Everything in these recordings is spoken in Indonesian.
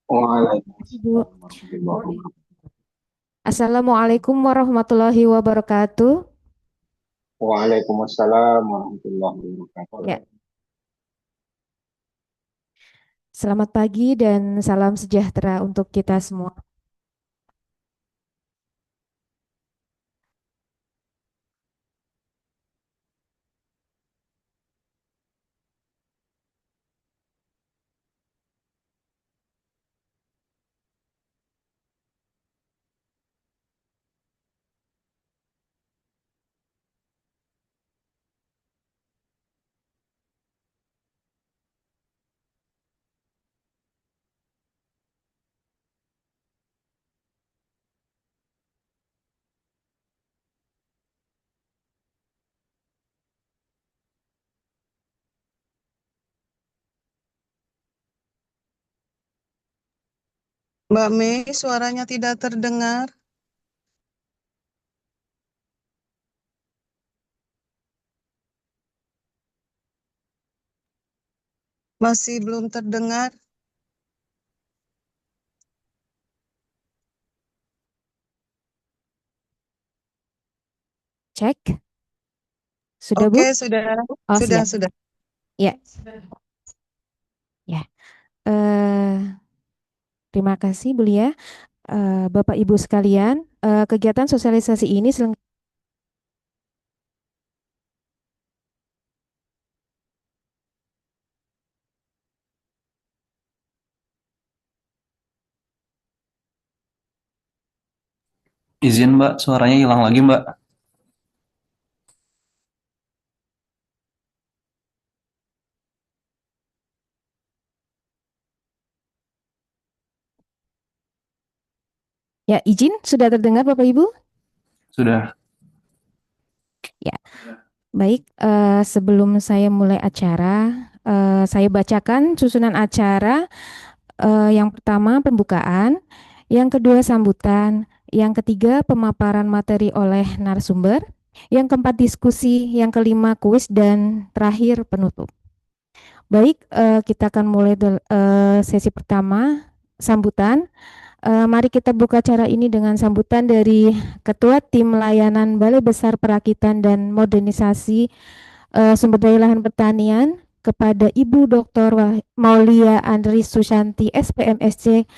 Ibu. Waalaikumsalam warahmatullahi wabarakatuh. Assalamualaikum warahmatullahi wabarakatuh. Waalaikumsalam warahmatullahi wabarakatuh. Ya, selamat pagi dan salam sejahtera untuk kita semua. Mbak Mei, suaranya tidak terdengar. Masih belum terdengar. Cek, sudah Bu? Oke, sudah, Oh, sudah, siap. sudah. Ya, ya. Eh, terima kasih Bu Lia. Bapak Ibu sekalian, kegiatan sosialisasi ini Izin Mbak, suaranya hilang lagi Mbak. ya izin sudah terdengar Bapak Ibu? Sudah. Ya, baik. Sebelum saya mulai acara, saya bacakan susunan acara. Yang pertama pembukaan, yang kedua sambutan, yang ketiga pemaparan materi oleh narasumber, yang keempat diskusi, yang kelima kuis, dan terakhir penutup. Baik, kita akan mulai sesi pertama, sambutan. Mari kita buka acara ini dengan sambutan dari Ketua Tim Layanan Balai Besar Perakitan dan Modernisasi Sumber Daya Lahan Pertanian kepada Ibu Dr. Maulia Andri Susanti SPMSC.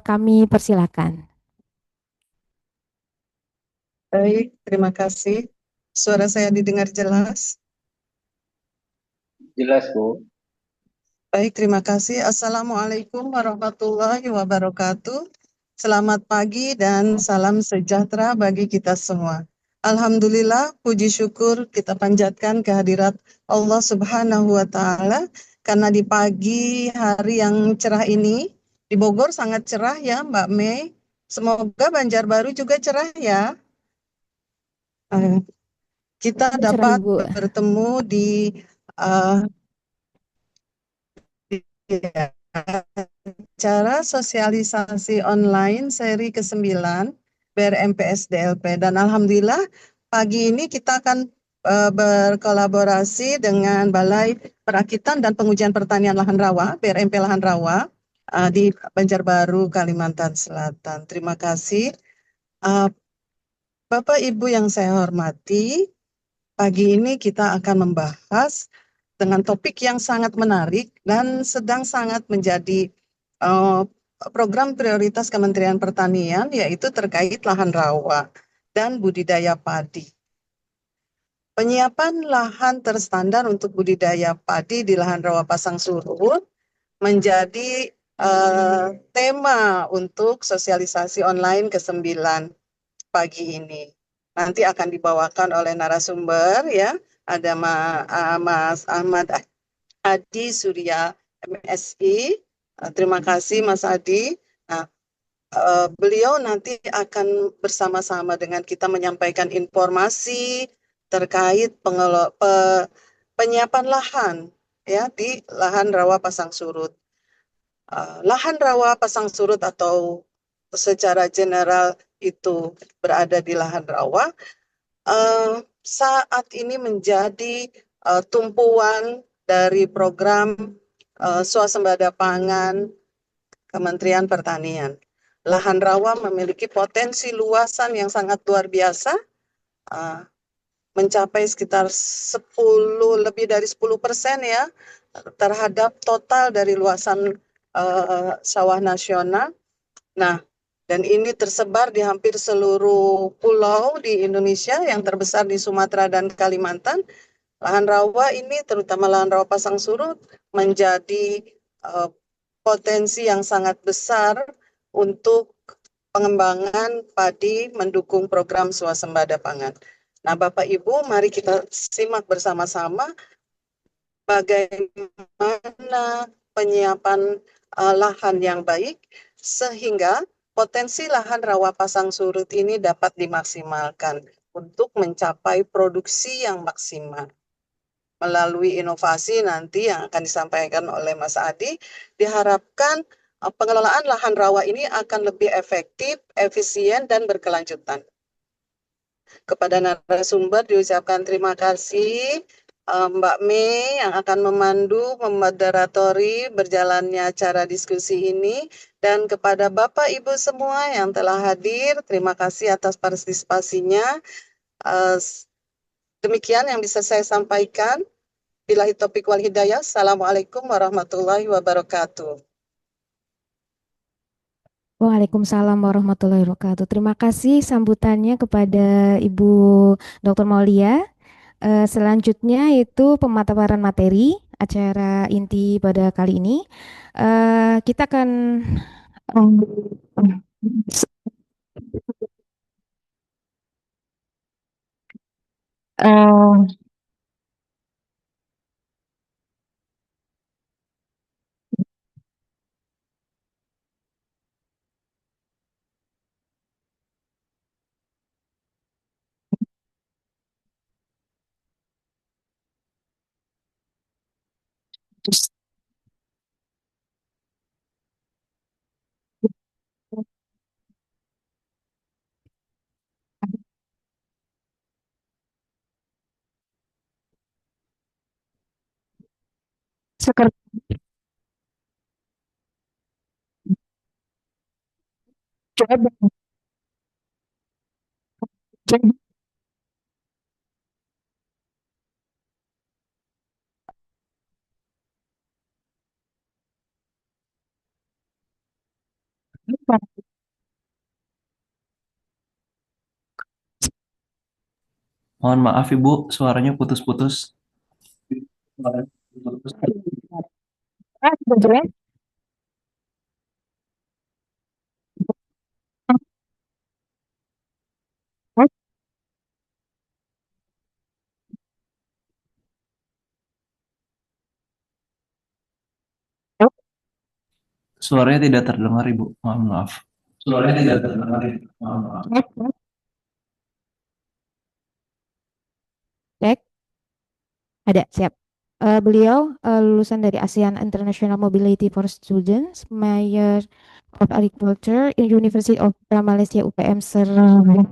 Kami persilakan. Baik, terima kasih. Suara saya didengar jelas. Jelas, Bu. Baik, terima kasih. Assalamualaikum warahmatullahi wabarakatuh. Selamat pagi dan salam sejahtera bagi kita semua. Alhamdulillah, puji syukur kita panjatkan kehadirat Allah Subhanahu wa Ta'ala, karena di pagi hari yang cerah ini, di Bogor sangat cerah ya, Mbak Mei. Semoga Banjarbaru juga cerah ya. Eh, Kita Cerah dapat Ibu. bertemu di eh, acara sosialisasi online seri ke-9 BRMPS DLP, dan alhamdulillah pagi ini kita akan berkolaborasi dengan Balai Perakitan dan Pengujian Pertanian Lahan Rawa BRMP Lahan Rawa di Banjarbaru, Kalimantan Selatan. Terima kasih. Eh, Bapak Ibu yang saya hormati, pagi ini kita akan membahas dengan topik yang sangat menarik dan sedang sangat menjadi eh, program prioritas Kementerian Pertanian, yaitu terkait lahan rawa dan budidaya padi. Penyiapan lahan terstandar untuk budidaya padi di lahan rawa pasang surut menjadi tema untuk sosialisasi online ke-9 pagi ini. Nanti akan dibawakan oleh narasumber ya, ada Mas Ahmad Adi Surya MSI. Terima kasih Mas Adi. Nah, beliau nanti akan bersama-sama dengan kita menyampaikan informasi terkait penyiapan lahan ya di lahan rawa pasang surut. Lahan rawa pasang surut atau secara general itu berada di lahan rawa saat ini menjadi tumpuan dari program swasembada pangan Kementerian Pertanian. Lahan rawa memiliki potensi luasan yang sangat luar biasa, mencapai sekitar 10, lebih dari 10% ya, terhadap total dari luasan sawah nasional. Nah, dan ini tersebar di hampir seluruh pulau di Indonesia, yang terbesar di Sumatera dan Kalimantan. Lahan rawa ini, terutama lahan rawa pasang surut, menjadi potensi yang sangat besar untuk pengembangan padi mendukung program swasembada pangan. Nah, Bapak Ibu, mari kita simak bersama-sama bagaimana penyiapan lahan yang baik sehingga potensi lahan rawa pasang surut ini dapat dimaksimalkan untuk mencapai produksi yang maksimal. Melalui inovasi nanti yang akan disampaikan oleh Mas Adi, diharapkan pengelolaan lahan rawa ini akan lebih efektif, efisien, dan berkelanjutan. Kepada narasumber diucapkan terima kasih, Mbak Mei yang akan memandu, memoderatori berjalannya acara diskusi ini, dan kepada Bapak Ibu semua yang telah hadir, terima kasih atas partisipasinya. Demikian yang bisa saya sampaikan. Billahi taufiq wal hidayah. Assalamualaikum warahmatullahi wabarakatuh. Waalaikumsalam warahmatullahi wabarakatuh. Terima kasih sambutannya kepada Ibu Dr. Maulia. Selanjutnya itu pemaparan materi acara inti pada kali ini. Kita akan Mohon maaf Ibu, suaranya putus-putus. Suaranya tidak terdengar Ibu, mohon maaf. Suaranya tidak terdengar Ibu, mohon maaf. cek. Ada, siap. Beliau lulusan dari ASEAN International Mobility for Students, Mayor of Agriculture, University of Malaysia UPM Sarawak.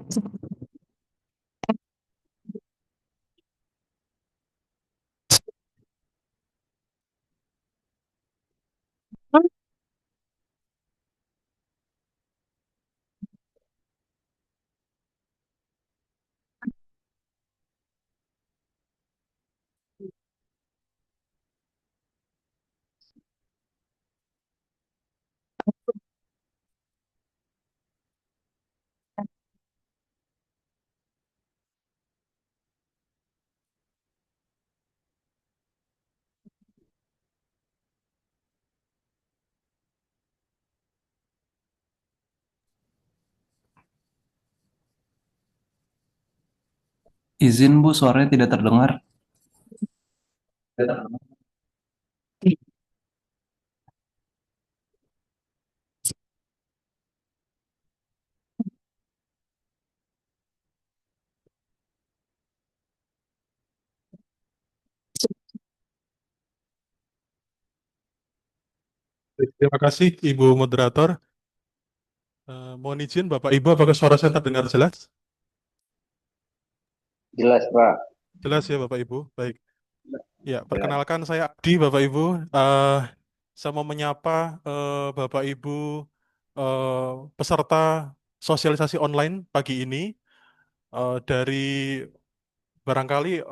Izin Bu, suaranya tidak terdengar. Terima kasih Ibu Moderator. Mohon izin Bapak Ibu, apakah suara saya terdengar jelas? Jelas, Pak. Jelas ya Bapak Ibu, baik. Ya, perkenalkan saya Abdi Bapak Ibu. Saya mau menyapa Bapak Ibu eh, peserta sosialisasi online pagi ini dari barangkali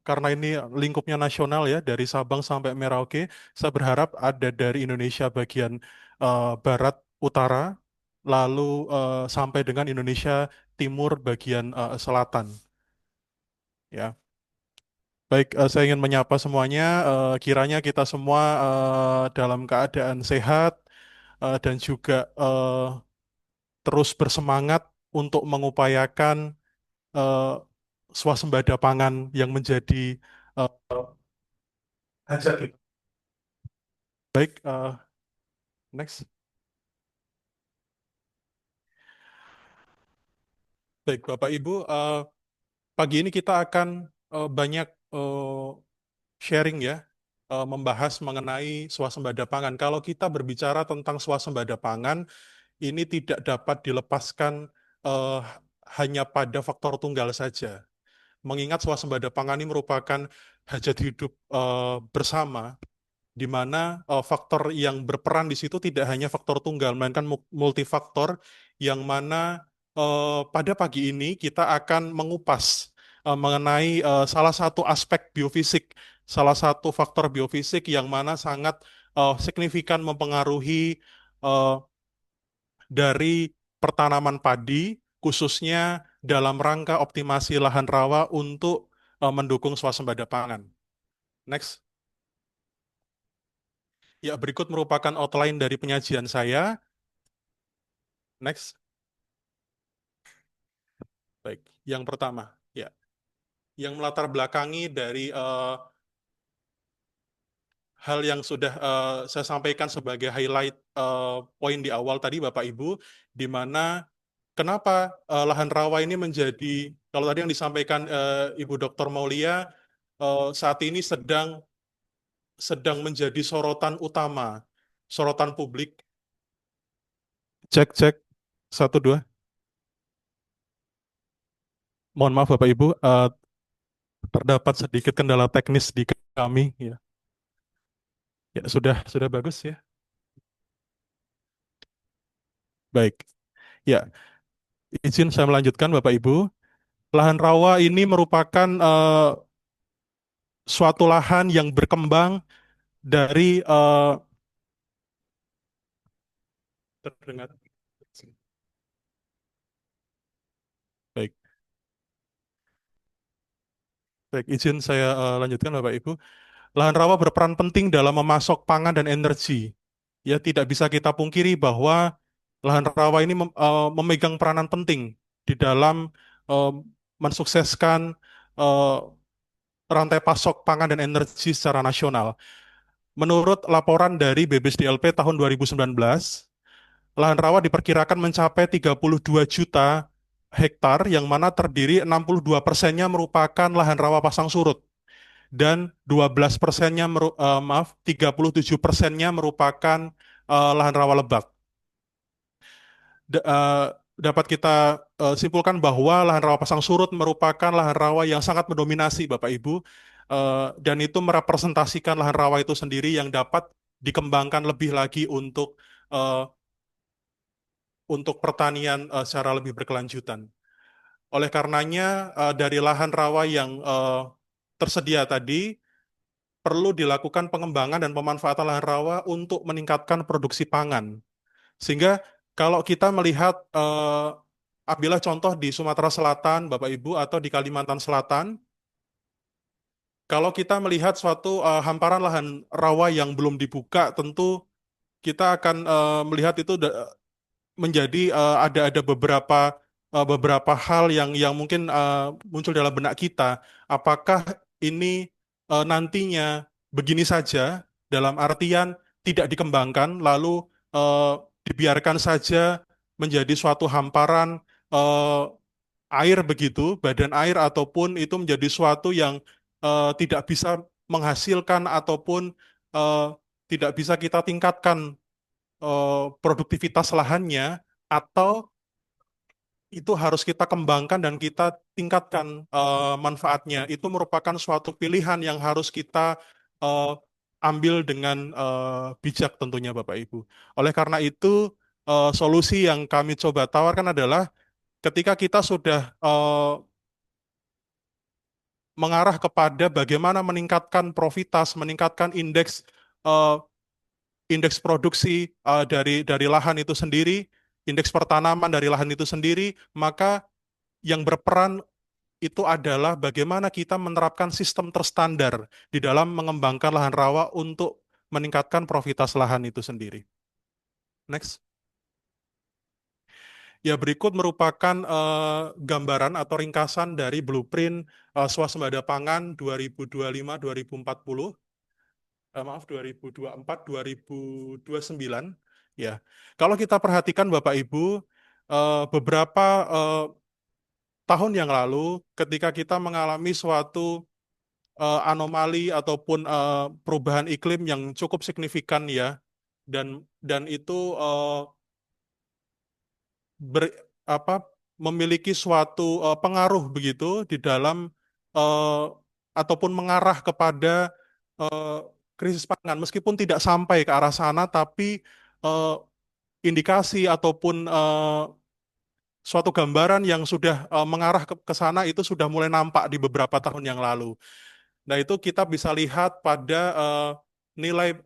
karena ini lingkupnya nasional ya dari Sabang sampai Merauke, saya berharap ada dari Indonesia bagian barat utara, lalu sampai dengan Indonesia timur bagian selatan. Ya, baik, saya ingin menyapa semuanya. Kiranya kita semua dalam keadaan sehat dan juga terus bersemangat untuk mengupayakan eh, swasembada pangan yang menjadi eh, hajat kita. Baik, next. Baik, Bapak Ibu, pagi ini kita akan banyak sharing ya, membahas mengenai swasembada pangan. Kalau kita berbicara tentang swasembada pangan, ini tidak dapat dilepaskan eh, hanya pada faktor tunggal saja. Mengingat swasembada pangan ini merupakan hajat hidup bersama, di mana faktor yang berperan di situ tidak hanya faktor tunggal, melainkan multifaktor, yang mana pada pagi ini kita akan mengupas mengenai salah satu aspek biofisik, salah satu faktor biofisik yang mana sangat signifikan mempengaruhi eh, dari pertanaman padi, khususnya dalam rangka optimasi lahan rawa untuk mendukung swasembada pangan. Next. Ya, berikut merupakan outline dari penyajian saya. Next. Baik, yang pertama, ya, yang melatar belakangi dari hal yang sudah saya sampaikan sebagai highlight poin di awal tadi, Bapak Ibu, di mana kenapa lahan rawa ini menjadi, kalau tadi yang disampaikan Ibu Dr. Maulia, saat ini sedang menjadi sorotan utama, sorotan publik. Cek, cek, satu, dua. Mohon maaf Bapak Ibu, terdapat sedikit kendala teknis di kami. Ya, ya sudah bagus ya. Baik, ya, izin saya melanjutkan Bapak Ibu. Lahan rawa ini merupakan suatu lahan yang berkembang dari terdengar. Baik, baik, izin saya lanjutkan Bapak Ibu. Lahan rawa berperan penting dalam memasok pangan dan energi. Ya, tidak bisa kita pungkiri bahwa lahan rawa ini memegang peranan penting di dalam eh, mensukseskan eh, rantai pasok pangan dan energi secara nasional. Menurut laporan dari BPSDLP tahun 2019, lahan rawa diperkirakan mencapai 32 juta hektar, yang mana terdiri 62%-nya merupakan lahan rawa pasang surut dan 12%-nya 37%-nya merupakan lahan rawa lebak. Dapat kita simpulkan bahwa lahan rawa pasang surut merupakan lahan rawa yang sangat mendominasi Bapak Ibu, dan itu merepresentasikan lahan rawa itu sendiri yang dapat dikembangkan lebih lagi eh, untuk pertanian secara lebih berkelanjutan. Oleh karenanya dari lahan rawa yang tersedia tadi, perlu dilakukan pengembangan dan pemanfaatan lahan rawa untuk meningkatkan produksi pangan. Sehingga kalau kita melihat, ambillah contoh di Sumatera Selatan, Bapak Ibu, atau di Kalimantan Selatan, kalau kita melihat suatu hamparan lahan rawa yang belum dibuka, tentu kita akan melihat itu menjadi ada beberapa hal yang mungkin muncul dalam benak kita. Apakah ini nantinya begini saja, dalam artian tidak dikembangkan, lalu eh, dibiarkan saja menjadi suatu hamparan eh, air begitu, badan air, ataupun itu menjadi suatu yang tidak bisa menghasilkan ataupun eh, tidak bisa kita tingkatkan produktivitas lahannya, atau itu harus kita kembangkan dan kita tingkatkan manfaatnya. Itu merupakan suatu pilihan yang harus kita eh, ambil dengan bijak tentunya Bapak Ibu. Oleh karena itu, solusi yang kami coba tawarkan adalah ketika kita sudah mengarah kepada bagaimana meningkatkan profitas, meningkatkan eh, indeks produksi dari lahan itu sendiri, indeks pertanaman dari lahan itu sendiri, maka yang berperan itu adalah bagaimana kita menerapkan sistem terstandar di dalam mengembangkan lahan rawa untuk meningkatkan profitas lahan itu sendiri. Next. Ya, berikut merupakan gambaran atau ringkasan dari blueprint swasembada pangan 2025-2040, maaf 2024-2029. Ya, kalau kita perhatikan Bapak Ibu, beberapa tahun yang lalu ketika kita mengalami suatu anomali ataupun perubahan iklim yang cukup signifikan ya, dan itu ber, apa, memiliki suatu pengaruh begitu di dalam eh, ataupun mengarah kepada eh, krisis pangan meskipun tidak sampai ke arah sana, tapi eh, indikasi ataupun suatu gambaran yang sudah mengarah ke sana itu sudah mulai nampak di beberapa tahun yang lalu. Nah, itu kita bisa lihat pada nilai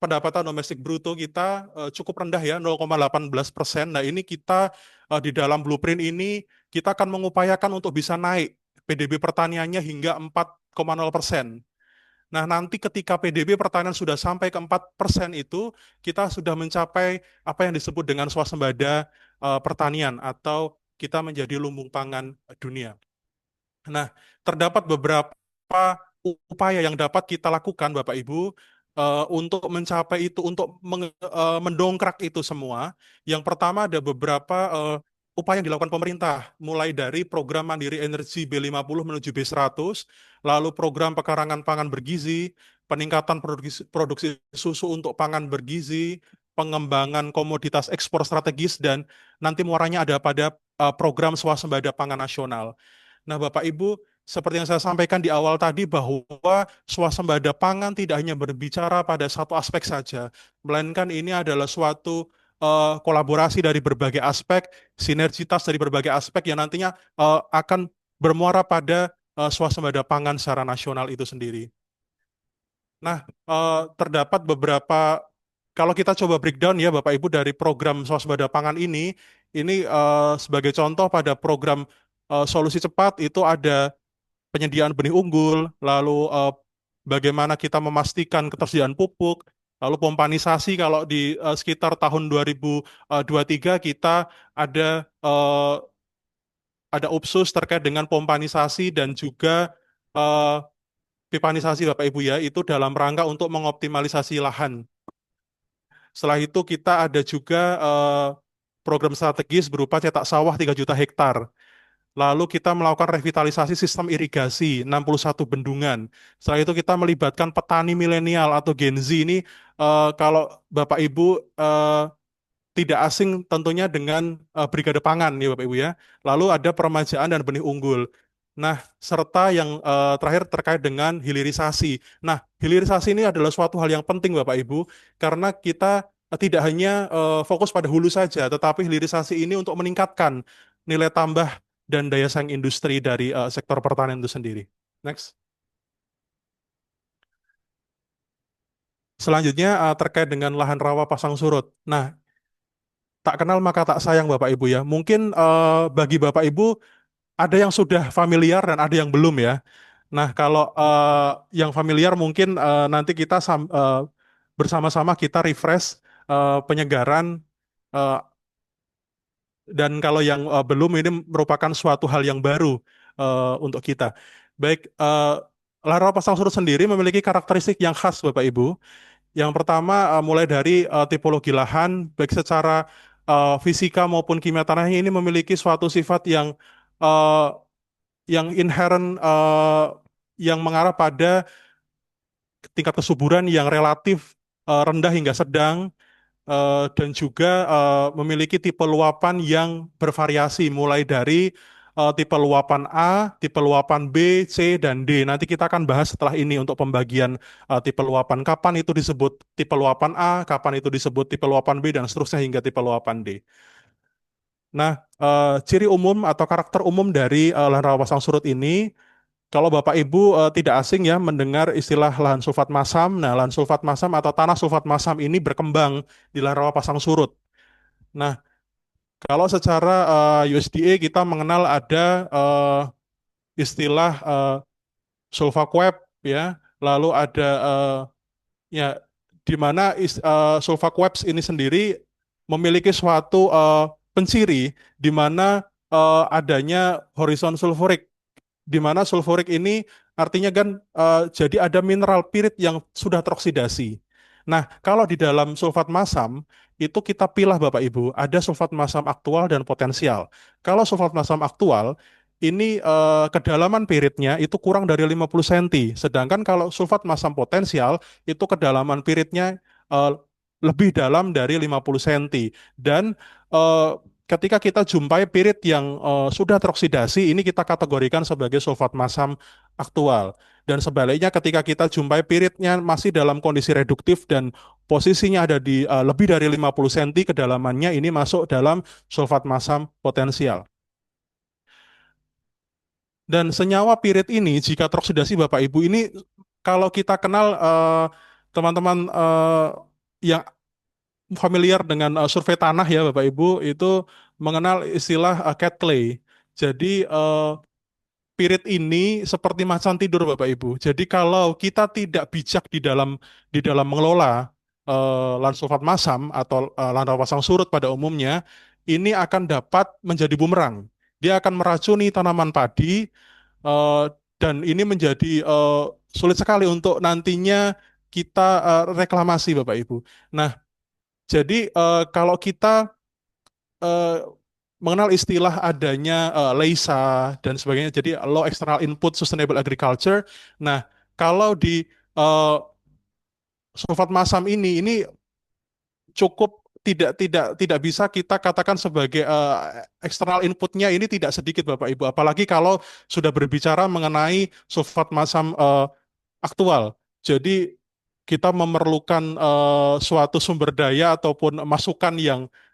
pendapatan domestik bruto kita cukup rendah ya, 0,18%. Nah, ini kita di dalam blueprint ini kita akan mengupayakan untuk bisa naik PDB pertaniannya hingga 4,0%. Nah, nanti ketika PDB pertanian sudah sampai ke 4% itu, kita sudah mencapai apa yang disebut dengan swasembada pertanian atau kita menjadi lumbung pangan dunia. Nah, terdapat beberapa upaya yang dapat kita lakukan, Bapak Ibu, untuk mencapai itu, untuk mendongkrak itu semua. Yang pertama ada beberapa upaya yang dilakukan pemerintah, mulai dari program Mandiri Energi B50 menuju B100, lalu program pekarangan pangan bergizi, peningkatan produksi susu untuk pangan bergizi, pengembangan komoditas ekspor strategis, dan nanti muaranya ada pada program swasembada pangan nasional. Nah, Bapak Ibu, seperti yang saya sampaikan di awal tadi bahwa swasembada pangan tidak hanya berbicara pada satu aspek saja, melainkan ini adalah suatu kolaborasi dari berbagai aspek, sinergitas dari berbagai aspek yang nantinya akan bermuara pada swasembada pangan secara nasional itu sendiri. Nah, terdapat beberapa, kalau kita coba breakdown ya Bapak Ibu dari program swasembada pangan ini sebagai contoh pada program solusi cepat itu ada penyediaan benih unggul, lalu bagaimana kita memastikan ketersediaan pupuk, lalu pompanisasi kalau di sekitar tahun 2023 kita ada UPSUS terkait dengan pompanisasi dan juga eh, pipanisasi Bapak Ibu ya, itu dalam rangka untuk mengoptimalisasi lahan. Setelah itu kita ada juga program strategis berupa cetak sawah 3 juta hektar. Lalu kita melakukan revitalisasi sistem irigasi 61 bendungan. Setelah itu kita melibatkan petani milenial atau Gen Z ini, kalau Bapak Ibu tidak asing tentunya dengan Brigade Pangan ya Bapak Ibu ya. Lalu ada peremajaan dan benih unggul. Nah, serta yang terakhir terkait dengan hilirisasi. Nah, hilirisasi ini adalah suatu hal yang penting Bapak Ibu karena kita tidak hanya fokus pada hulu saja, tetapi hilirisasi ini untuk meningkatkan nilai tambah dan daya saing industri dari sektor pertanian itu sendiri. Next. Selanjutnya terkait dengan lahan rawa pasang surut. Nah, tak kenal maka tak sayang Bapak Ibu ya. Mungkin bagi Bapak Ibu ada yang sudah familiar dan ada yang belum ya. Nah, kalau yang familiar mungkin nanti kita bersama-sama kita refresh penyegaran, eh, dan kalau yang belum ini merupakan suatu hal yang baru untuk kita. Baik, lahan rawa pasang surut sendiri memiliki karakteristik yang khas Bapak Ibu. Yang pertama mulai dari tipologi lahan, baik secara fisika maupun kimia tanahnya ini memiliki suatu sifat eh, yang inherent, yang mengarah pada tingkat kesuburan yang relatif rendah hingga sedang, dan juga memiliki tipe luapan yang bervariasi mulai dari tipe luapan A, tipe luapan B, C, dan D. Nanti kita akan bahas setelah ini untuk pembagian tipe luapan. Kapan itu disebut tipe luapan A, kapan itu disebut tipe luapan B, dan seterusnya hingga tipe luapan D. Nah, ciri umum atau karakter umum dari lahan rawa pasang surut ini, kalau Bapak Ibu tidak asing ya mendengar istilah lahan sulfat masam. Nah, lahan sulfat masam atau tanah sulfat masam ini berkembang di lahan rawa pasang surut. Nah, kalau secara USDA kita mengenal ada istilah sulfaquep ya, lalu ada ya di mana sulfaqueps ini sendiri memiliki suatu penciri di mana adanya horizon sulfurik, di mana sulfurik ini artinya kan jadi ada mineral pirit yang sudah teroksidasi. Nah, kalau di dalam sulfat masam itu kita pilah Bapak Ibu, ada sulfat masam aktual dan potensial. Kalau sulfat masam aktual ini kedalaman piritnya itu kurang dari 50 cm, sedangkan kalau sulfat masam potensial itu kedalaman piritnya eh, lebih dalam dari 50 cm. Dan eh, ketika kita jumpai pirit yang sudah teroksidasi, ini kita kategorikan sebagai sulfat masam aktual. Dan sebaliknya ketika kita jumpai piritnya masih dalam kondisi reduktif dan posisinya ada di lebih dari 50 cm kedalamannya, ini masuk dalam sulfat masam potensial. Dan senyawa pirit ini jika teroksidasi Bapak Ibu ini, kalau kita kenal teman-teman yang familiar dengan survei tanah ya Bapak Ibu, itu mengenal istilah cat clay. Jadi pirit ini seperti macan tidur Bapak Ibu. Jadi kalau kita tidak bijak di dalam mengelola lahan sulfat masam atau lahan rawa pasang surut pada umumnya, ini akan dapat menjadi bumerang. Dia akan meracuni tanaman padi, eh, dan ini menjadi sulit sekali untuk nantinya kita reklamasi Bapak Ibu. Nah, jadi kalau kita eh, mengenal istilah adanya LEISA dan sebagainya, jadi Low External Input Sustainable Agriculture. Nah, kalau di eh, sulfat masam ini cukup tidak bisa kita katakan sebagai eksternal inputnya ini tidak sedikit Bapak Ibu, apalagi kalau sudah berbicara mengenai sulfat masam aktual. Jadi kita memerlukan suatu sumber daya ataupun masukan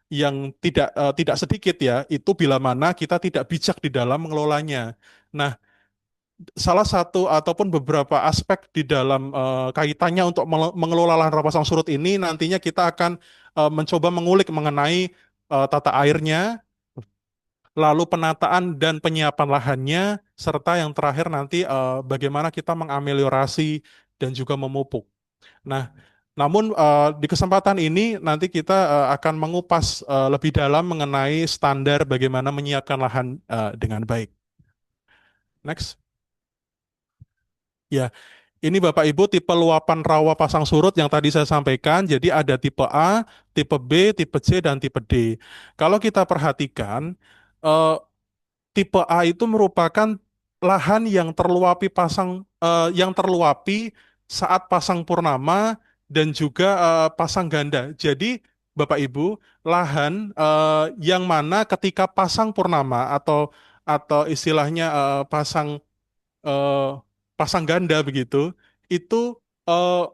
yang tidak sedikit ya, itu bila mana kita tidak bijak di dalam mengelolanya. Nah, salah satu ataupun beberapa aspek di dalam kaitannya untuk mengelola lahan rawa pasang surut ini nantinya kita akan mencoba mengulik mengenai tata airnya, lalu penataan dan penyiapan lahannya, serta yang terakhir nanti bagaimana kita mengameliorasi dan juga memupuk. Nah, namun di kesempatan ini nanti kita akan mengupas lebih dalam mengenai standar bagaimana menyiapkan lahan dengan baik. Next. Ya, ini Bapak Ibu tipe luapan rawa pasang surut yang tadi saya sampaikan. Jadi ada tipe A, tipe B, tipe C, dan tipe D. Kalau kita perhatikan, eh, tipe A itu merupakan lahan yang terluapi saat pasang purnama dan juga pasang ganda. Jadi Bapak Ibu, lahan yang mana ketika pasang purnama atau istilahnya eh, pasang ganda begitu, itu eh,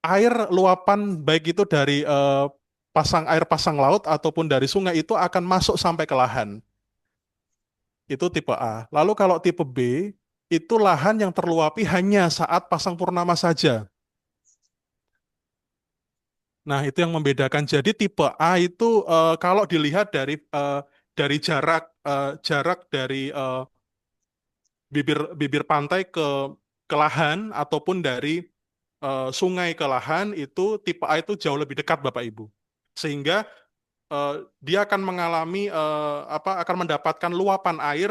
air luapan baik itu dari air pasang laut ataupun dari sungai itu akan masuk sampai ke lahan. Itu tipe A. Lalu kalau tipe B, itu lahan yang terluapi hanya saat pasang purnama saja. Nah, itu yang membedakan. Jadi tipe A itu kalau dilihat dari jarak dari bibir bibir pantai ke lahan ataupun dari sungai ke lahan, itu tipe A itu jauh lebih dekat Bapak Ibu. Sehingga dia akan mengalami akan mendapatkan luapan air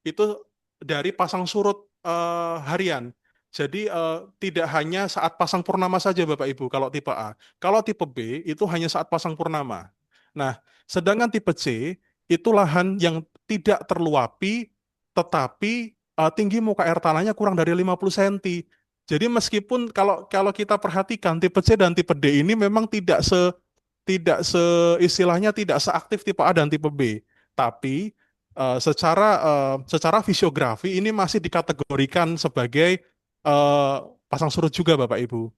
itu dari pasang surut harian. Jadi tidak hanya saat pasang purnama saja Bapak Ibu kalau tipe A. Kalau tipe B itu hanya saat pasang purnama. Nah, sedangkan tipe C itu lahan yang tidak terluapi tetapi tinggi muka air tanahnya kurang dari 50 cm. Jadi meskipun kalau kalau kita perhatikan tipe C dan tipe D ini memang tidak se istilahnya tidak seaktif tipe A dan tipe B. Tapi secara fisiografi ini masih dikategorikan sebagai eh, pasang surut juga Bapak Ibu.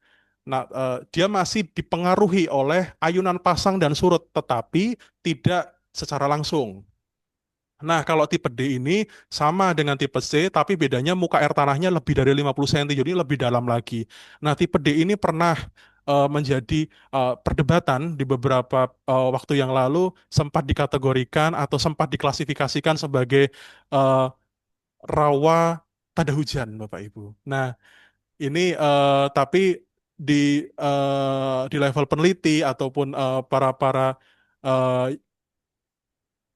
Nah, dia masih dipengaruhi oleh ayunan pasang dan surut, tetapi tidak secara langsung. Nah, kalau tipe D ini sama dengan tipe C, tapi bedanya muka air tanahnya lebih dari 50 cm, jadi lebih dalam lagi. Nah, tipe D ini pernah menjadi perdebatan di beberapa waktu yang lalu, sempat dikategorikan atau sempat diklasifikasikan sebagai eh, rawa tanda hujan, Bapak Ibu. Nah, ini tapi di level peneliti ataupun eh, para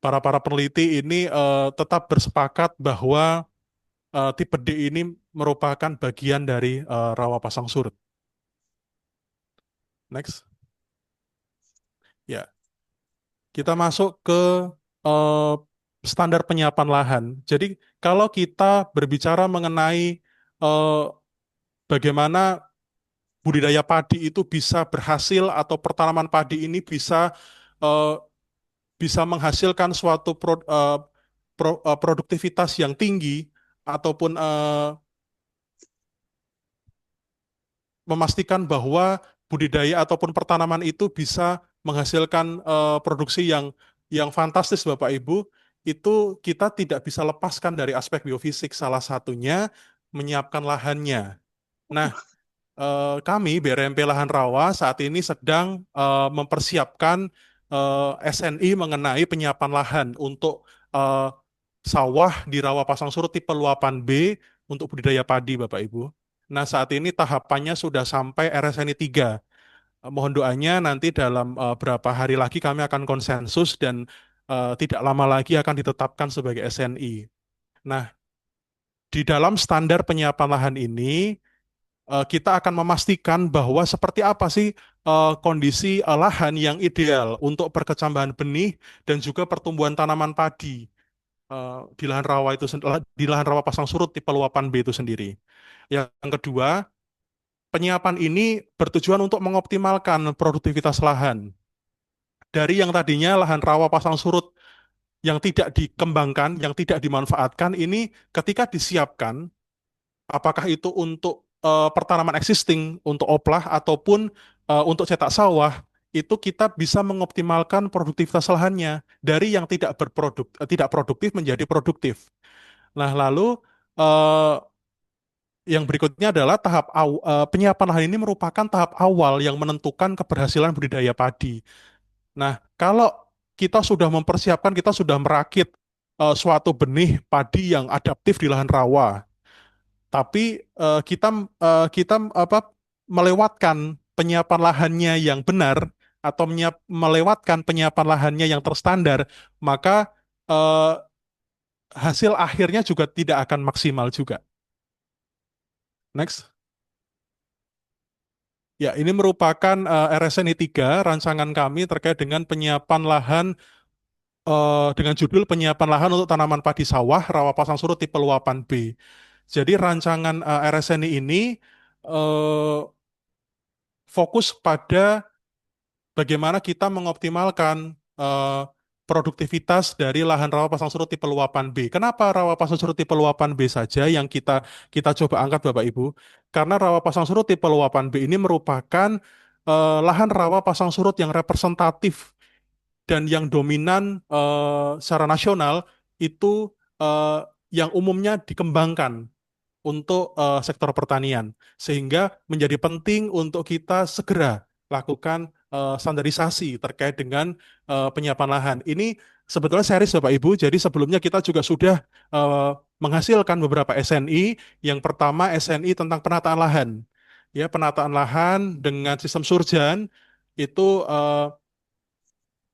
para peneliti ini tetap bersepakat bahwa tipe D ini merupakan bagian dari rawa pasang surut. Next. Ya, kita masuk ke eh, standar penyiapan lahan. Jadi kalau kita berbicara mengenai eh, bagaimana budidaya padi itu bisa berhasil atau pertanaman padi ini eh, bisa menghasilkan suatu produktivitas yang tinggi ataupun memastikan bahwa budidaya ataupun pertanaman itu bisa menghasilkan produksi yang fantastis Bapak Ibu, itu kita tidak bisa lepaskan dari aspek biofisik, salah satunya menyiapkan lahannya. Nah, kami BRMP Lahan Rawa saat ini sedang mempersiapkan SNI mengenai penyiapan lahan untuk eh, sawah di rawa pasang surut tipe luapan B untuk budidaya padi Bapak Ibu. Nah, saat ini tahapannya sudah sampai RSNI 3. Mohon doanya nanti dalam beberapa hari lagi kami akan konsensus dan tidak lama lagi akan ditetapkan sebagai SNI. Nah, di dalam standar penyiapan lahan ini kita akan memastikan bahwa seperti apa sih kondisi lahan yang ideal untuk perkecambahan benih dan juga pertumbuhan tanaman padi di lahan rawa di lahan rawa pasang surut tipe luapan B itu sendiri. Yang kedua, penyiapan ini bertujuan untuk mengoptimalkan produktivitas lahan. Dari yang tadinya lahan rawa pasang surut yang tidak dikembangkan, yang tidak dimanfaatkan, ini ketika disiapkan, apakah itu untuk pertanaman existing, untuk oplah, ataupun untuk cetak sawah, itu kita bisa mengoptimalkan produktivitas lahannya dari yang tidak produktif menjadi produktif. Nah, lalu eh, yang berikutnya adalah penyiapan lahan ini merupakan tahap awal yang menentukan keberhasilan budidaya padi. Nah, kalau kita sudah mempersiapkan, kita sudah merakit suatu benih padi yang adaptif di lahan rawa, tapi kita melewatkan penyiapan lahannya yang benar atau melewatkan penyiapan lahannya yang terstandar, maka eh, hasil akhirnya juga tidak akan maksimal juga. Next. Ya, ini merupakan RSNI 3, rancangan kami terkait dengan penyiapan lahan dengan judul penyiapan lahan untuk tanaman padi sawah rawa pasang surut tipe luapan B. Jadi rancangan RSNI ini eh, fokus pada bagaimana kita mengoptimalkan produktivitas dari lahan rawa pasang surut tipe luapan B. Kenapa rawa pasang surut tipe luapan B saja yang kita coba angkat Bapak Ibu? Karena rawa pasang surut tipe luapan B ini merupakan lahan rawa pasang surut yang representatif dan yang dominan secara nasional itu eh, yang umumnya dikembangkan untuk sektor pertanian, sehingga menjadi penting untuk kita segera lakukan standarisasi terkait dengan penyiapan lahan. Ini sebetulnya serius Bapak Ibu, jadi sebelumnya kita juga sudah menghasilkan beberapa SNI. Yang pertama SNI tentang penataan lahan. Ya, penataan lahan dengan sistem surjan itu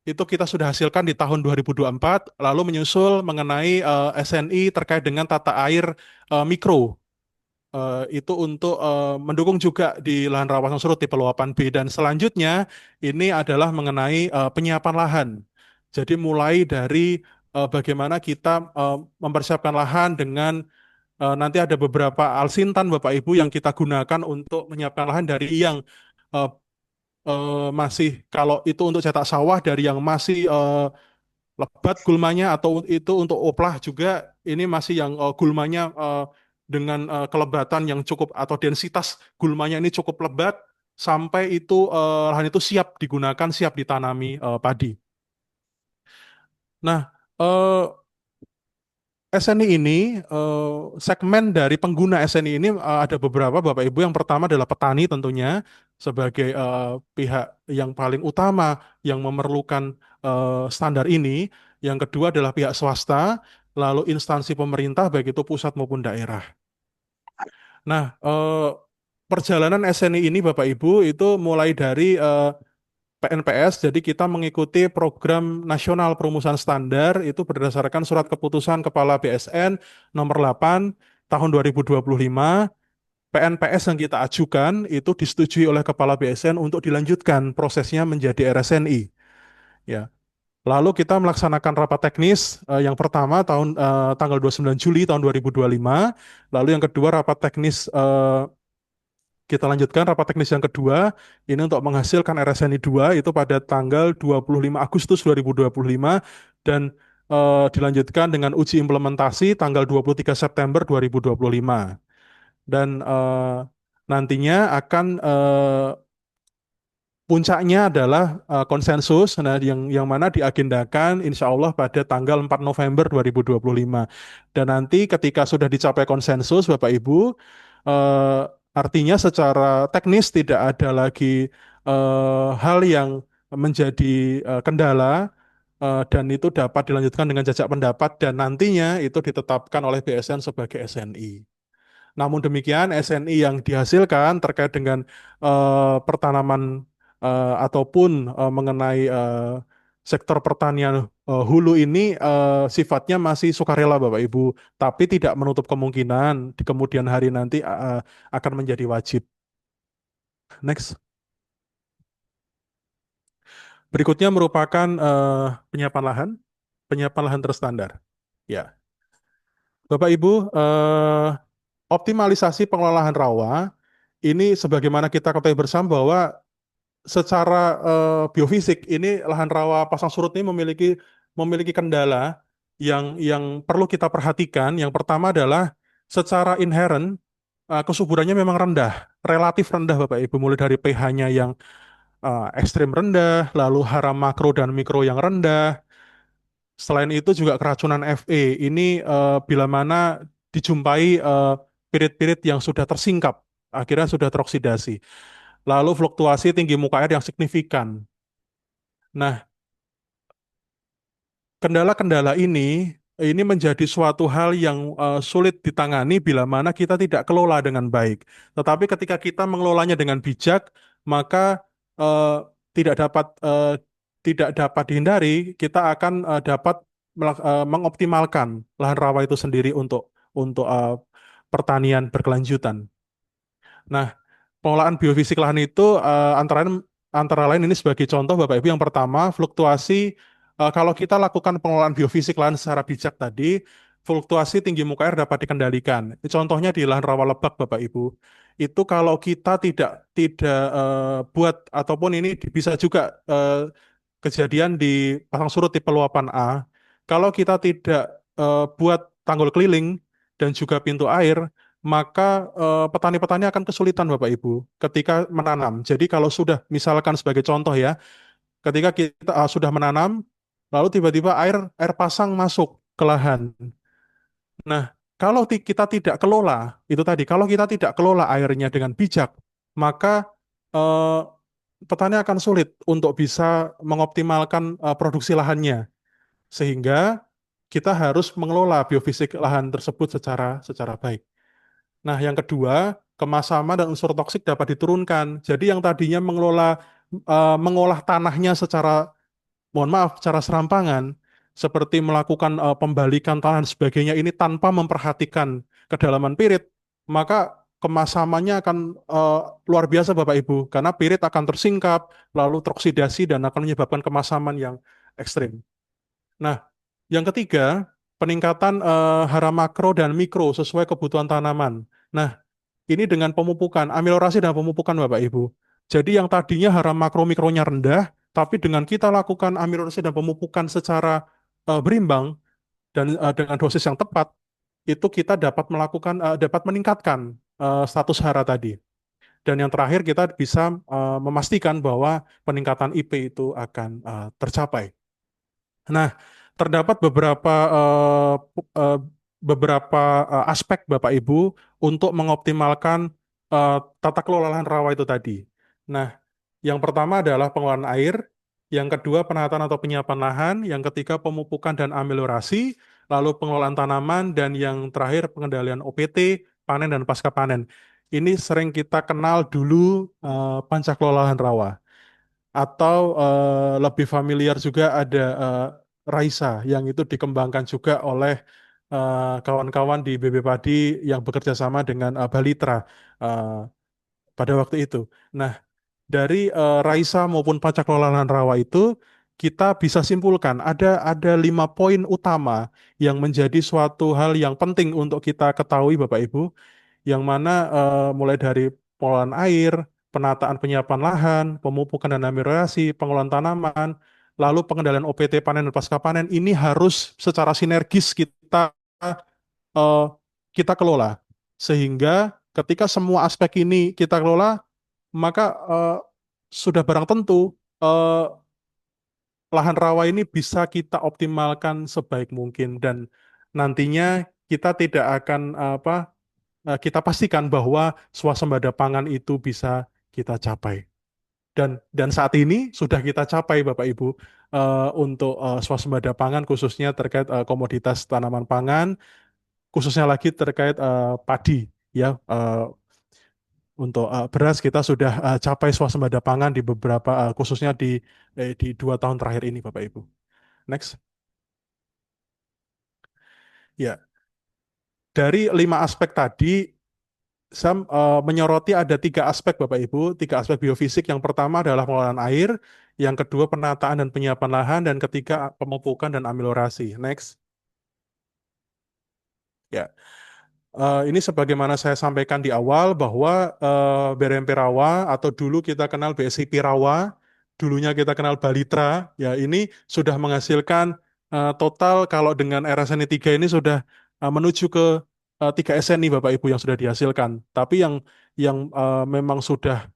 kita sudah hasilkan di tahun 2024, lalu menyusul mengenai SNI terkait dengan tata air mikro. Itu untuk mendukung juga di lahan rawasan surut tipe luapan B, dan selanjutnya ini adalah mengenai penyiapan lahan. Jadi mulai dari bagaimana kita mempersiapkan lahan dengan nanti ada beberapa alsintan Bapak Ibu yang kita gunakan untuk menyiapkan lahan dari yang masih, kalau itu untuk cetak sawah, dari yang masih lebat gulmanya, atau itu untuk oplah juga ini masih yang gulmanya dengan kelebatan yang cukup atau densitas gulmanya ini cukup lebat sampai itu lahan itu siap digunakan, siap ditanami padi. Nah, eh, SNI ini, segmen dari pengguna SNI ini ada beberapa Bapak Ibu. Yang pertama adalah petani tentunya sebagai pihak yang paling utama yang memerlukan standar ini. Yang kedua adalah pihak swasta, lalu instansi pemerintah baik itu pusat maupun daerah. Nah, perjalanan SNI ini Bapak Ibu itu mulai dari PNPS, jadi kita mengikuti program nasional perumusan standar itu berdasarkan surat keputusan Kepala BSN nomor 8 tahun 2025. PNPS yang kita ajukan itu disetujui oleh Kepala BSN untuk dilanjutkan prosesnya menjadi RSNI. Ya. Lalu kita melaksanakan rapat teknis yang pertama tanggal 29 Juli tahun 2025, lalu yang kedua rapat teknis kita lanjutkan rapat teknis yang kedua, ini untuk menghasilkan RSNI 2 itu pada tanggal 25 Agustus 2025 dan dilanjutkan dengan uji implementasi tanggal 23 September 2025. Dan nantinya akan puncaknya adalah konsensus, nah yang mana diagendakan insya Allah pada tanggal 4 November 2025. Dan nanti ketika sudah dicapai konsensus, Bapak Ibu, eh, artinya secara teknis tidak ada lagi hal yang menjadi kendala, dan itu dapat dilanjutkan dengan jajak pendapat dan nantinya itu ditetapkan oleh BSN sebagai SNI. Namun demikian, SNI yang dihasilkan terkait dengan pertanaman ataupun mengenai sektor pertanian hulu ini sifatnya masih sukarela Bapak Ibu, tapi tidak menutup kemungkinan di kemudian hari nanti akan menjadi wajib. Next. Berikutnya merupakan penyiapan lahan terstandar. Ya, Bapak Ibu, optimalisasi pengelolaan rawa ini sebagaimana kita ketahui bersama bahwa secara biofisik ini lahan rawa pasang surut ini memiliki kendala yang perlu kita perhatikan. Yang pertama adalah secara inherent kesuburannya memang rendah, relatif rendah Bapak Ibu, mulai dari pH-nya yang ekstrim rendah, lalu hara makro dan mikro yang rendah. Selain itu juga keracunan Fe ini bila mana dijumpai pirit-pirit yang sudah tersingkap, akhirnya sudah teroksidasi. Lalu fluktuasi tinggi muka air yang signifikan. Nah, kendala-kendala ini menjadi suatu hal yang sulit ditangani bila mana kita tidak kelola dengan baik. Tetapi ketika kita mengelolanya dengan bijak, maka tidak dapat dihindari, kita akan dapat mengoptimalkan lahan rawa itu sendiri untuk pertanian berkelanjutan. Nah, pengelolaan biofisik lahan itu antara lain ini sebagai contoh Bapak Ibu, yang pertama fluktuasi, kalau kita lakukan pengelolaan biofisik lahan secara bijak tadi, fluktuasi tinggi muka air dapat dikendalikan. Contohnya di lahan rawa lebak Bapak Ibu. Itu kalau kita tidak buat, ataupun ini bisa juga kejadian di pasang surut tipe luapan A. Kalau kita tidak buat tanggul keliling dan juga pintu air, maka petani-petani akan kesulitan Bapak Ibu ketika menanam. Jadi kalau sudah, misalkan sebagai contoh ya, ketika kita sudah menanam, lalu tiba-tiba air pasang masuk ke lahan. Nah, kalau kita tidak kelola, itu tadi, kalau kita tidak kelola airnya dengan bijak, maka eh, petani akan sulit untuk bisa mengoptimalkan produksi lahannya. Sehingga kita harus mengelola biofisik lahan tersebut secara baik. Nah, yang kedua, kemasaman dan unsur toksik dapat diturunkan. Jadi yang tadinya mengolah tanahnya mohon maaf, secara serampangan, seperti melakukan pembalikan tanah dan sebagainya ini tanpa memperhatikan kedalaman pirit, maka kemasamannya akan luar biasa Bapak Ibu, karena pirit akan tersingkap, lalu teroksidasi dan akan menyebabkan kemasaman yang ekstrim. Nah, yang ketiga, peningkatan hara makro dan mikro sesuai kebutuhan tanaman. Nah, ini dengan pemupukan, ameliorasi dan pemupukan Bapak Ibu. Jadi yang tadinya hara makro mikronya rendah, tapi dengan kita lakukan ameliorasi dan pemupukan secara berimbang dan dengan dosis yang tepat, itu kita dapat dapat meningkatkan status hara tadi. Dan yang terakhir kita bisa memastikan bahwa peningkatan IP itu akan tercapai. Nah, terdapat beberapa aspek Bapak Ibu untuk mengoptimalkan tata kelola lahan rawa itu tadi. Nah, yang pertama adalah pengelolaan air, yang kedua penataan atau penyiapan lahan, yang ketiga pemupukan dan ameliorasi, lalu pengelolaan tanaman, dan yang terakhir pengendalian OPT, panen dan pasca panen. Ini sering kita kenal dulu panca kelola lahan rawa atau lebih familiar juga ada Raisa yang itu dikembangkan juga oleh kawan-kawan di BB Padi yang bekerja sama dengan Balitra eh, pada waktu itu. Nah, dari Raisa maupun pajak kelola lahan rawa itu kita bisa simpulkan ada 5 poin utama yang menjadi suatu hal yang penting untuk kita ketahui Bapak Ibu, yang mana mulai dari pengelolaan air, penataan penyiapan lahan, pemupukan dan ameliorasi, pengelolaan tanaman, lalu pengendalian OPT panen dan pasca panen ini harus secara sinergis eh, kita kelola, sehingga ketika semua aspek ini kita kelola, maka sudah barang tentu eh, lahan rawa ini bisa kita optimalkan sebaik mungkin, dan nantinya kita tidak akan kita pastikan bahwa swasembada pangan itu bisa kita capai. Dan saat ini sudah kita capai Bapak Ibu untuk swasembada pangan khususnya terkait komoditas tanaman pangan, khususnya lagi terkait padi ya. Untuk beras kita sudah capai swasembada pangan di beberapa khususnya di 2 tahun terakhir ini Bapak Ibu. Next. Ya, dari 5 aspek tadi saya menyoroti ada 3 aspek Bapak Ibu, 3 aspek biofisik. Yang pertama adalah pengelolaan air, yang kedua penataan dan penyiapan lahan, dan ketiga pemupukan dan ameliorasi. Next. Ya, ini sebagaimana saya sampaikan di awal bahwa BRMP Rawa atau dulu kita kenal BSIP Rawa, dulunya kita kenal Balitra, ya ini sudah menghasilkan total kalau dengan RSNI 3 ini sudah menuju ke 3 SNI Bapak Ibu yang sudah dihasilkan. Tapi yang memang sudah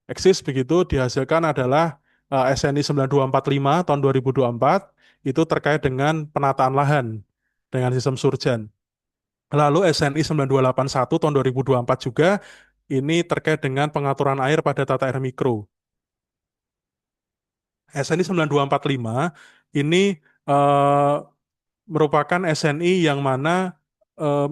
eksis begitu dihasilkan adalah SNI 9245 tahun 2024 itu terkait dengan penataan lahan dengan sistem surjan. Lalu SNI 9281 tahun 2024 juga ini terkait dengan pengaturan air pada tata air mikro. SNI 9245 ini eh, merupakan SNI yang mana eh,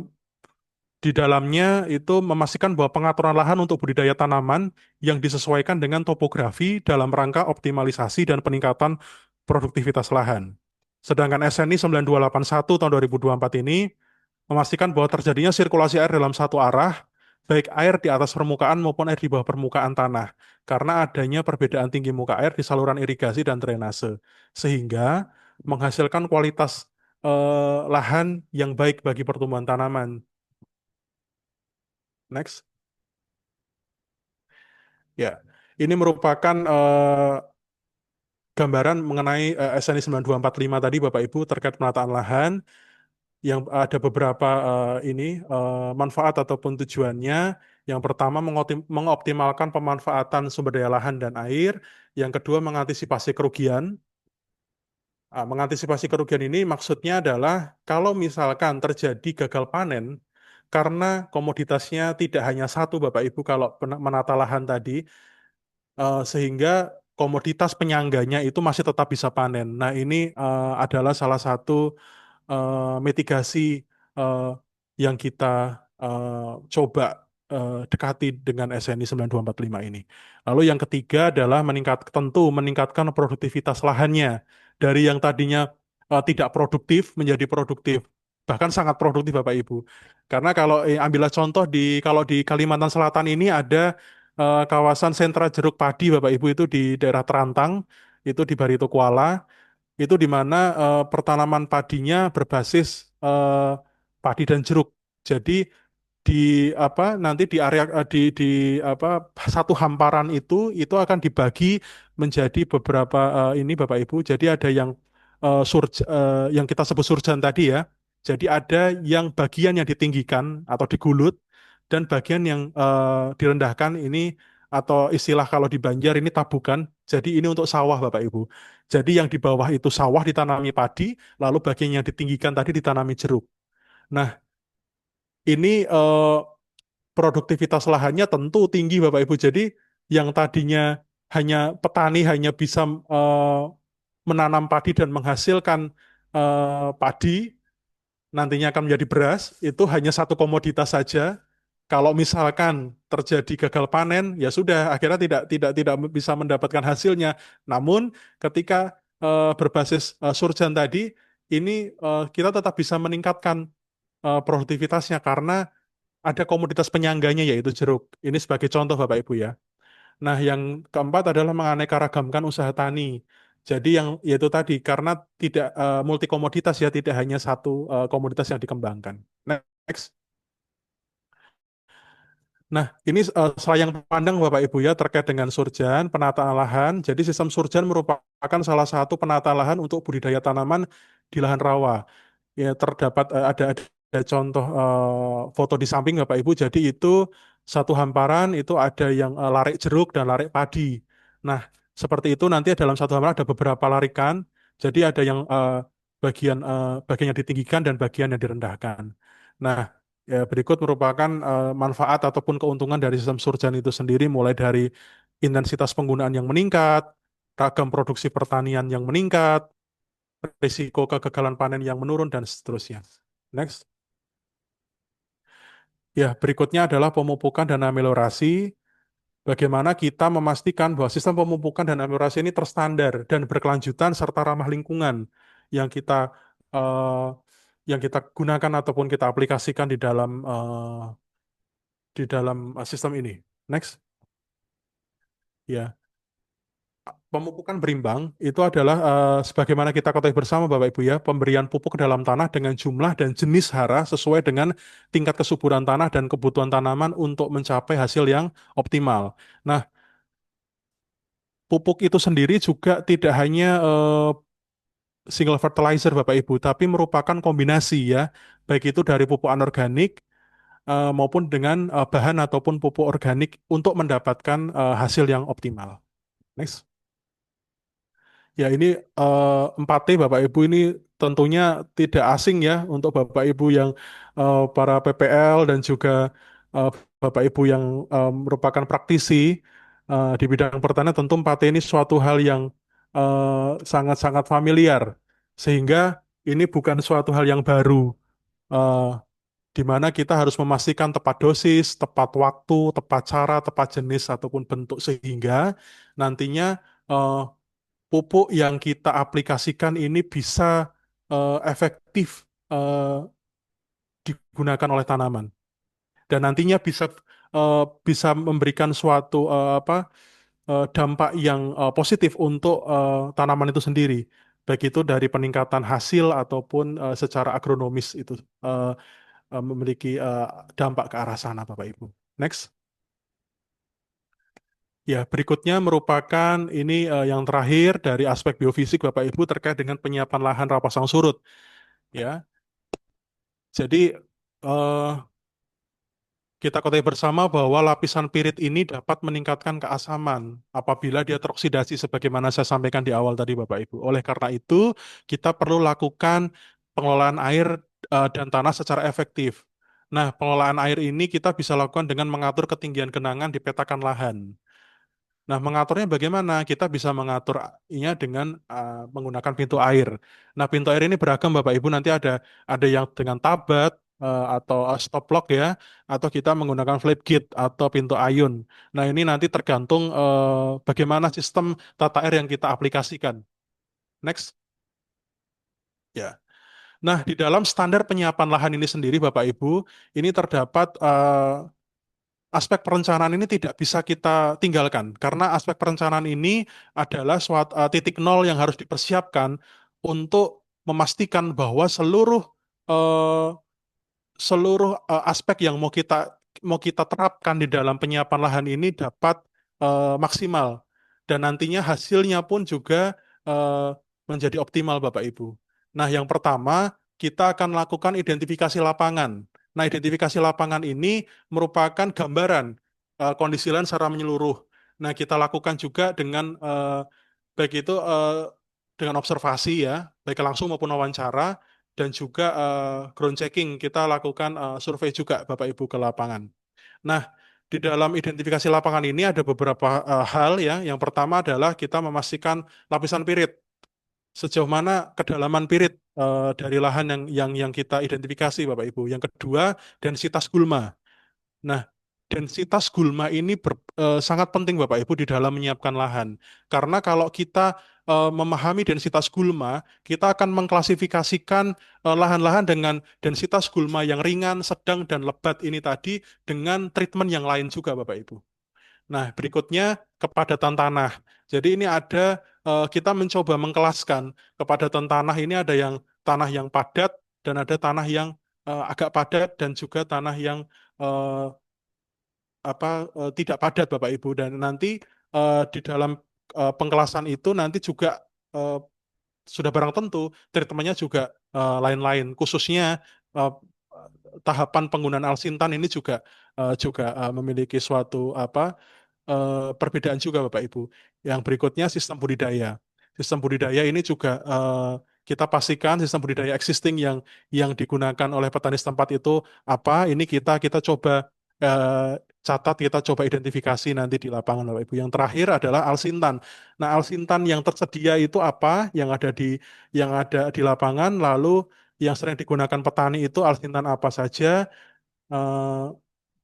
di dalamnya itu memastikan bahwa pengaturan lahan untuk budidaya tanaman yang disesuaikan dengan topografi dalam rangka optimalisasi dan peningkatan produktivitas lahan. Sedangkan SNI 9281 tahun 2024 ini memastikan bahwa terjadinya sirkulasi air dalam satu arah, baik air di atas permukaan maupun air di bawah permukaan tanah, karena adanya perbedaan tinggi muka air di saluran irigasi dan drainase, sehingga menghasilkan kualitas lahan yang baik bagi pertumbuhan tanaman. Next. Ya, ini merupakan gambaran mengenai SNI 9245 tadi Bapak Ibu terkait penataan lahan yang ada beberapa manfaat ataupun tujuannya. Yang pertama mengoptimalkan pemanfaatan sumber daya lahan dan air. Yang kedua mengantisipasi kerugian. Mengantisipasi kerugian ini maksudnya adalah kalau misalkan terjadi gagal panen karena komoditasnya tidak hanya satu Bapak Ibu kalau menata lahan tadi, sehingga komoditas penyangganya itu masih tetap bisa panen. Nah, ini adalah salah satu mitigasi eh, yang kita coba dekati dengan SNI 9245 ini. Lalu yang ketiga adalah tentu meningkatkan produktivitas lahannya dari yang tadinya tidak produktif menjadi produktif, bahkan sangat produktif Bapak Ibu. Karena kalau ambillah contoh kalau di Kalimantan Selatan ini ada kawasan sentra jeruk padi Bapak Ibu itu di daerah Terantang, itu di Barito Kuala, itu di mana pertanaman padinya berbasis padi dan jeruk. Jadi di nanti di area di apa satu hamparan itu akan dibagi menjadi beberapa ini Bapak Ibu. Jadi ada yang yang kita sebut surjan tadi ya. Jadi ada yang bagian yang ditinggikan atau digulut dan bagian yang direndahkan ini atau istilah kalau di Banjar ini tabukan. Jadi ini untuk sawah Bapak Ibu. Jadi yang di bawah itu sawah ditanami padi, lalu bagian yang ditinggikan tadi ditanami jeruk. Nah, ini produktivitas lahannya tentu tinggi Bapak Ibu. Jadi yang tadinya hanya petani hanya bisa menanam padi dan menghasilkan padi, nantinya akan menjadi beras, itu hanya satu komoditas saja. Kalau misalkan terjadi gagal panen, ya sudah akhirnya tidak bisa mendapatkan hasilnya. Namun ketika berbasis surjan tadi, ini kita tetap bisa meningkatkan produktivitasnya karena ada komoditas penyangganya yaitu jeruk. Ini sebagai contoh Bapak Ibu ya. Nah, yang keempat adalah menganeka-ragamkan usaha tani. Jadi yang yaitu tadi karena tidak multi komoditas ya, tidak hanya satu komoditas yang dikembangkan. Next. Nah, ini selayang pandang Bapak Ibu ya terkait dengan surjan, penataan lahan. Jadi sistem surjan merupakan salah satu penataan lahan untuk budidaya tanaman di lahan rawa. Ya, terdapat ada contoh foto di samping Bapak Ibu. Jadi itu satu hamparan itu ada yang larik jeruk dan larik padi. Nah, seperti itu nanti dalam satu hamparan ada beberapa larikan. Jadi ada yang bagian yang ditinggikan dan bagian yang direndahkan. Nah, ya, berikut merupakan manfaat ataupun keuntungan dari sistem surjan itu sendiri, mulai dari intensitas penggunaan yang meningkat, ragam produksi pertanian yang meningkat, risiko kegagalan panen yang menurun, dan seterusnya. Next. Ya, berikutnya adalah pemupukan dan ameliorasi. Bagaimana kita memastikan bahwa sistem pemupukan dan ameliorasi ini terstandar dan berkelanjutan serta ramah lingkungan yang kita eh, yang kita gunakan ataupun kita aplikasikan di dalam sistem ini. Next. Ya, pemupukan berimbang itu adalah sebagaimana kita ketahui bersama Bapak Ibu ya, pemberian pupuk ke dalam tanah dengan jumlah dan jenis hara sesuai dengan tingkat kesuburan tanah dan kebutuhan tanaman untuk mencapai hasil yang optimal. Nah, pupuk itu sendiri juga tidak hanya single fertilizer Bapak Ibu, tapi merupakan kombinasi ya, baik itu dari pupuk anorganik maupun dengan bahan ataupun pupuk organik untuk mendapatkan hasil yang optimal. Next. Ya ini 4T Bapak Ibu ini tentunya tidak asing ya untuk Bapak Ibu yang para PPL dan juga eh, Bapak Ibu yang merupakan praktisi di bidang pertanian, tentu 4T ini suatu hal yang sangat-sangat familiar sehingga ini bukan suatu hal yang baru, eh, di mana kita harus memastikan tepat dosis, tepat waktu, tepat cara, tepat jenis ataupun bentuk sehingga nantinya eh, pupuk yang kita aplikasikan ini bisa efektif digunakan oleh tanaman dan nantinya bisa memberikan suatu dampak yang positif untuk tanaman itu sendiri, baik itu dari peningkatan hasil ataupun secara agronomis itu eh, memiliki dampak ke arah sana Bapak Ibu. Next. Ya, berikutnya merupakan ini yang terakhir dari aspek biofisik Bapak Ibu terkait dengan penyiapan lahan rawa pasang surut. Ya, jadi eh, kita ketahui bersama bahwa lapisan pirit ini dapat meningkatkan keasaman apabila dia teroksidasi sebagaimana saya sampaikan di awal tadi Bapak Ibu. Oleh karena itu, kita perlu lakukan pengelolaan air dan tanah secara efektif. Nah, pengelolaan air ini kita bisa lakukan dengan mengatur ketinggian genangan di petakan lahan. Nah, mengaturnya bagaimana? Kita bisa mengaturnya dengan menggunakan pintu air. Nah, pintu air ini beragam, Bapak Ibu. Nanti ada yang dengan tabat atau stop lock ya, atau kita menggunakan flip gate atau pintu ayun. Nah, ini nanti tergantung bagaimana sistem tata air yang kita aplikasikan. Next. Ya. Nah, di dalam standar penyiapan lahan ini sendiri, Bapak Ibu, ini terdapat aspek perencanaan ini tidak bisa kita tinggalkan karena aspek perencanaan ini adalah suatu titik nol yang harus dipersiapkan untuk memastikan bahwa eh, seluruh aspek yang mau kita terapkan di dalam penyiapan lahan ini dapat maksimal dan nantinya hasilnya pun juga eh, menjadi optimal Bapak Ibu. Nah, yang pertama kita akan lakukan identifikasi lapangan. Nah, identifikasi lapangan ini merupakan gambaran kondisi lahan secara menyeluruh. Nah, kita lakukan juga dengan baik itu dengan observasi ya, baik langsung maupun wawancara, dan juga ground checking. Kita lakukan survei juga Bapak Ibu ke lapangan. Nah, di dalam identifikasi lapangan ini ada beberapa hal ya. Yang pertama adalah kita memastikan lapisan pirit. Sejauh mana kedalaman pirit dari lahan yang kita identifikasi Bapak Ibu. Yang kedua, densitas gulma. Nah, densitas gulma ini sangat penting Bapak Ibu di dalam menyiapkan lahan. Karena kalau kita memahami densitas gulma, kita akan mengklasifikasikan lahan-lahan dengan densitas gulma yang ringan, sedang, dan lebat ini tadi dengan treatment yang lain juga Bapak Ibu. Nah, berikutnya kepadatan tanah. Jadi ini ada kita mencoba mengkelaskan kepadatan tanah ini ada yang tanah yang padat dan ada tanah yang agak padat dan juga tanah yang eh, tidak padat Bapak Ibu dan nanti di dalam pengkelasan itu nanti juga eh, sudah barang tentu treatmentnya juga lain-lain khususnya tahapan penggunaan alsintan ini juga memiliki suatu perbedaan juga Bapak Ibu. Yang berikutnya sistem budidaya. Sistem budidaya ini juga kita pastikan sistem budidaya existing yang digunakan oleh petani setempat itu apa? Ini kita coba catat, kita coba identifikasi nanti di lapangan Bapak Ibu. Yang terakhir adalah alsintan. Nah, alsintan yang tersedia itu apa? Yang ada di lapangan, lalu yang sering digunakan petani itu alsintan apa saja? eh,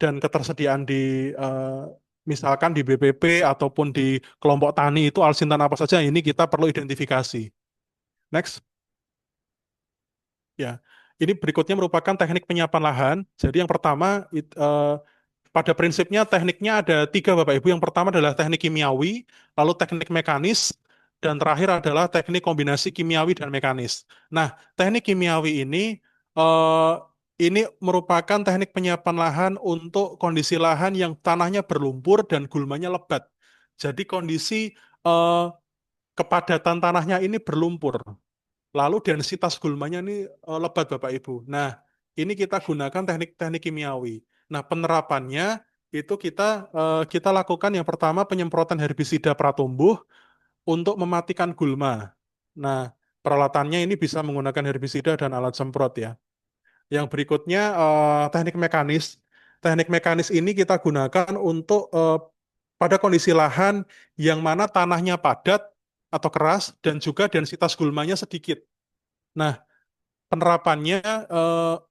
dan ketersediaan misalkan di BPP ataupun di kelompok tani itu alsintan apa saja ini kita perlu identifikasi. Next. Ya. Ini berikutnya merupakan teknik penyiapan lahan. Jadi yang pertama pada prinsipnya tekniknya ada tiga Bapak Ibu. Yang pertama adalah teknik kimiawi, lalu teknik mekanis, dan terakhir adalah teknik kombinasi kimiawi dan mekanis. Nah, teknik kimiawi eh, ini merupakan teknik penyiapan lahan untuk kondisi lahan yang tanahnya berlumpur dan gulmanya lebat. Jadi kondisi eh, kepadatan tanahnya ini berlumpur. Lalu densitas gulmanya ini lebat Bapak Ibu. Nah, ini kita gunakan teknik-teknik kimiawi. Nah, penerapannya itu kita lakukan yang pertama penyemprotan herbisida pratumbuh untuk mematikan gulma. Nah, peralatannya ini bisa menggunakan herbisida dan alat semprot ya. Yang berikutnya teknik mekanis. Teknik mekanis ini kita gunakan untuk pada kondisi lahan yang mana tanahnya padat atau keras dan juga densitas gulmanya sedikit. Nah, penerapannya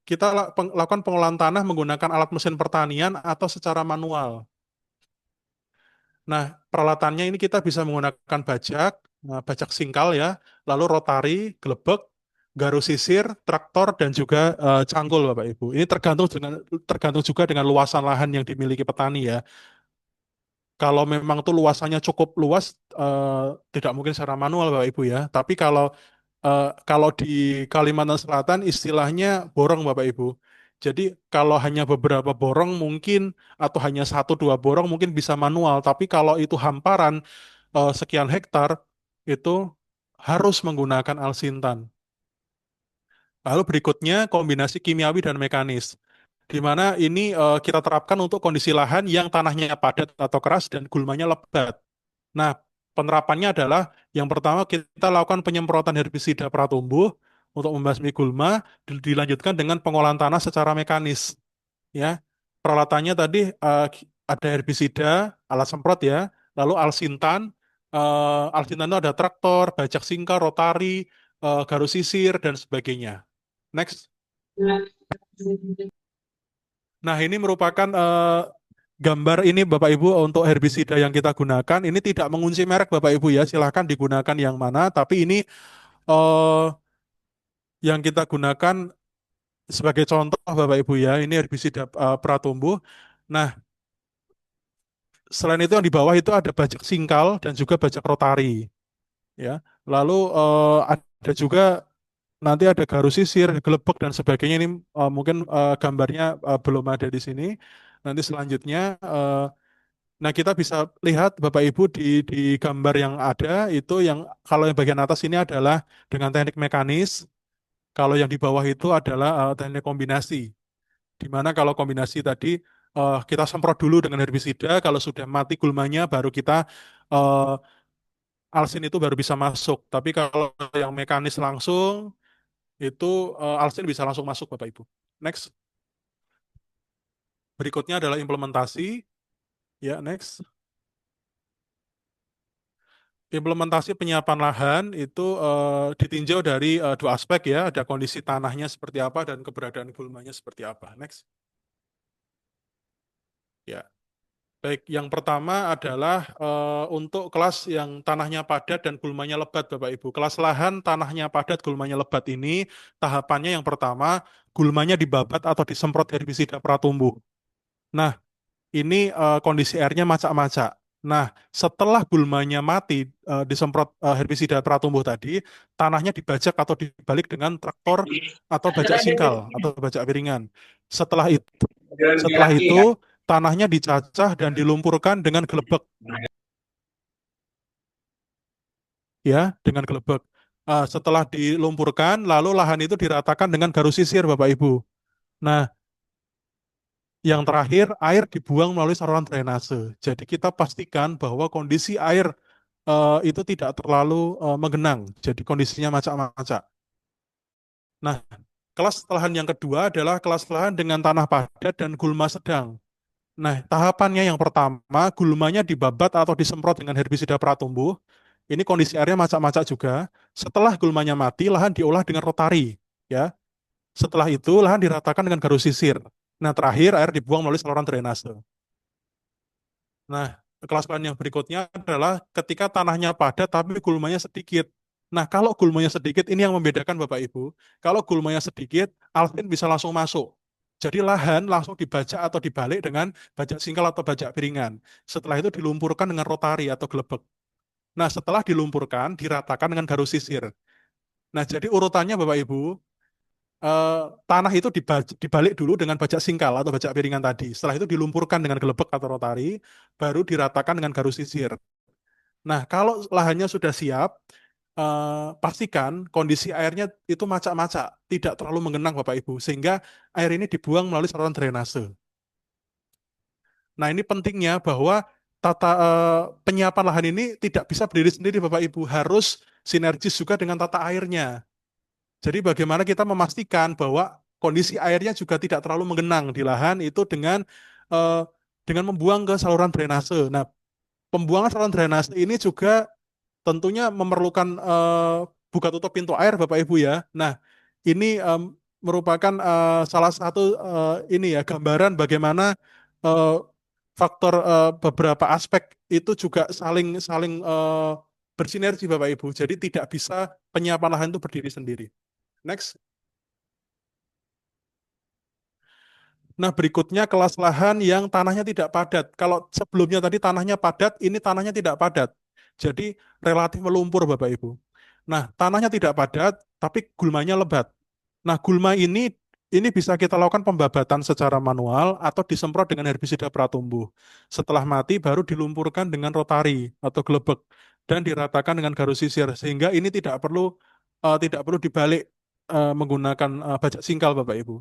kita lakukan pengolahan tanah menggunakan alat mesin pertanian atau secara manual. Nah, peralatannya ini kita bisa menggunakan bajak, bajak singkal ya, lalu rotari, gelebek, garu sisir, traktor, dan juga cangkul Bapak Ibu. Ini tergantung juga dengan luasan lahan yang dimiliki petani ya. Kalau memang tuh luasannya cukup luas, tidak mungkin secara manual Bapak Ibu ya. Tapi kalau di Kalimantan Selatan istilahnya borong Bapak Ibu. Jadi kalau hanya beberapa borong mungkin atau hanya satu dua borong mungkin bisa manual. Tapi kalau itu hamparan sekian hektar itu harus menggunakan alsintan. Lalu berikutnya kombinasi kimiawi dan mekanis. Di mana ini kita terapkan untuk kondisi lahan yang tanahnya padat atau keras dan gulmanya lebat. Nah, penerapannya adalah yang pertama kita lakukan penyemprotan herbisida pratumbuh untuk membasmi gulma, dilanjutkan dengan pengolahan tanah secara mekanis. Ya, peralatannya tadi ada herbisida, alat semprot ya, lalu alsintan. Alsintan itu ada traktor, bajak singkar, rotari, garu sisir dan sebagainya. Next. Nah, ini merupakan gambar ini Bapak Ibu untuk herbisida yang kita gunakan. Ini tidak mengunci merek Bapak Ibu ya, silahkan digunakan yang mana. Tapi ini eh, yang kita gunakan sebagai contoh Bapak Ibu ya, ini herbisida pratumbuh. Nah, selain itu yang di bawah itu ada bajak singkal dan juga bajak rotari ya. Lalu ada juga nanti ada garu sisir, gelebek dan sebagainya ini mungkin gambarnya belum ada di sini. Nanti selanjutnya Nah, kita bisa lihat Bapak Ibu di gambar yang ada itu yang kalau yang bagian atas ini adalah dengan teknik mekanis, kalau yang di bawah itu adalah teknik kombinasi. Di mana kalau kombinasi tadi kita semprot dulu dengan herbisida, kalau sudah mati gulmanya baru kita eh, alsin itu baru bisa masuk. Tapi kalau yang mekanis langsung itu alsin bisa langsung masuk Bapak Ibu. Next. Berikutnya adalah implementasi. Ya, next. Implementasi penyiapan lahan itu ditinjau dari dua aspek ya, ada kondisi tanahnya seperti apa dan keberadaan gulmanya seperti apa. Next. Ya. Baik, yang pertama adalah untuk kelas yang tanahnya padat dan gulmanya lebat, Bapak Ibu. Kelas lahan tanahnya padat, gulmanya lebat ini tahapannya yang pertama, gulmanya dibabat atau disemprot herbisida pratumbuh. Nah, ini kondisi airnya macak-macak. Nah, setelah gulmanya mati disemprot herbisida pratumbuh tadi, tanahnya dibajak atau dibalik dengan traktor atau bajak singkal atau bajak piringan. Setelah itu, setelah itu tanahnya dicacah dan dilumpurkan dengan gelebek, ya, dengan gelebek. Setelah dilumpurkan, lalu lahan itu diratakan dengan garu sisir, Bapak Ibu. Nah, yang terakhir, air dibuang melalui saluran drainase. Jadi kita pastikan bahwa kondisi air itu tidak terlalu menggenang. Jadi kondisinya macak-macak. Nah, kelas lahan yang kedua adalah kelas lahan dengan tanah padat dan gulma sedang. Nah, tahapannya yang pertama, gulmanya dibabat atau disemprot dengan herbisida pratumbuh. Ini kondisi airnya macak-macak juga. Setelah gulmanya mati, lahan diolah dengan rotari. Ya. Setelah itu, lahan diratakan dengan garu sisir. Nah, terakhir air dibuang melalui saluran drainase. Nah, kelas bahan yang berikutnya adalah ketika tanahnya padat tapi gulmanya sedikit. Nah, kalau gulmanya sedikit, ini yang membedakan Bapak Ibu. Kalau gulmanya sedikit, alsin bisa langsung masuk. Jadi lahan langsung dibajak atau dibalik dengan bajak singkal atau bajak piringan. Setelah itu dilumpurkan dengan rotari atau gelebek. Nah, setelah dilumpurkan, diratakan dengan garu sisir. Nah, jadi urutannya Bapak Ibu, tanah itu dibalik dulu dengan bajak singkal atau bajak piringan tadi. Setelah itu dilumpurkan dengan gelebek atau rotari, baru diratakan dengan garu sisir. Nah, kalau lahannya sudah siap, pastikan kondisi airnya itu macak-macak, tidak terlalu menggenang Bapak Ibu, sehingga air ini dibuang melalui saluran drainase. Nah, ini pentingnya bahwa penyiapan lahan ini tidak bisa berdiri sendiri Bapak Ibu, harus sinergis juga dengan tata airnya. Jadi bagaimana kita memastikan bahwa kondisi airnya juga tidak terlalu menggenang di lahan itu eh, dengan membuang ke saluran drainase. Nah, pembuangan saluran drainase ini juga tentunya memerlukan buka tutup pintu air Bapak Ibu ya. Nah, ini merupakan salah satu ini ya gambaran bagaimana eh, faktor beberapa aspek itu juga saling saling bersinergi Bapak Ibu. Jadi tidak bisa penyiapan lahan itu berdiri sendiri. Next. Nah, berikutnya kelas lahan yang tanahnya tidak padat. Kalau sebelumnya tadi tanahnya padat, ini tanahnya tidak padat. Jadi relatif melumpur Bapak Ibu. Nah, tanahnya tidak padat, tapi gulmanya lebat. Nah, gulma ini bisa kita lakukan pembabatan secara manual atau disemprot dengan herbisida pratumbuh. Setelah mati baru dilumpurkan dengan rotari atau gelebek dan diratakan dengan garu sisir sehingga ini tidak perlu dibalik menggunakan bajak singkal Bapak Ibu.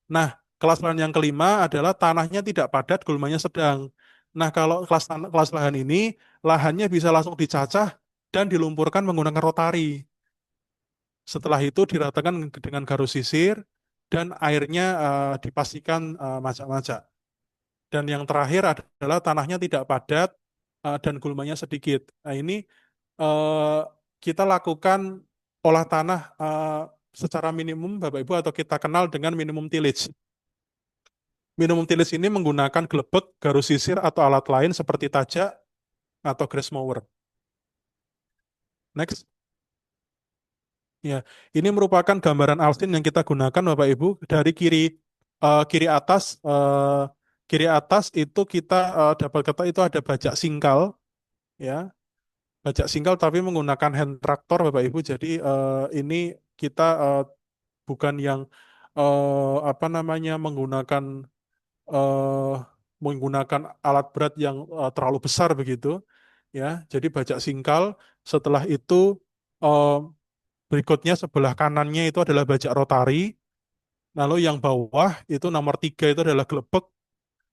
Nah, kelas lahan yang kelima adalah tanahnya tidak padat, gulmanya sedang. Nah, kalau kelas lahan ini, lahannya bisa langsung dicacah dan dilumpurkan menggunakan rotari. Setelah itu diratakan dengan garu sisir dan airnya dipastikan macak-macak. Dan yang terakhir adalah tanahnya tidak padat dan gulmanya sedikit. Nah, ini eh, kita lakukan olah tanah secara minimum, Bapak Ibu, atau kita kenal dengan minimum tillage. Minimum tillage ini menggunakan gelebek, garu sisir, atau alat lain seperti tajak atau grass mower. Next. Ya, ini merupakan gambaran alsin yang kita gunakan Bapak Ibu dari kiri atas itu kita dapat kata itu ada bajak singkal ya. Bajak singkal tapi menggunakan hand traktor Bapak Ibu. Jadi ini kita bukan yang apa namanya menggunakan eh, menggunakan alat berat yang terlalu besar begitu, ya. Jadi bajak singkal. Setelah itu eh, berikutnya sebelah kanannya itu adalah bajak rotari. Lalu yang bawah itu nomor 3 itu adalah gelebek.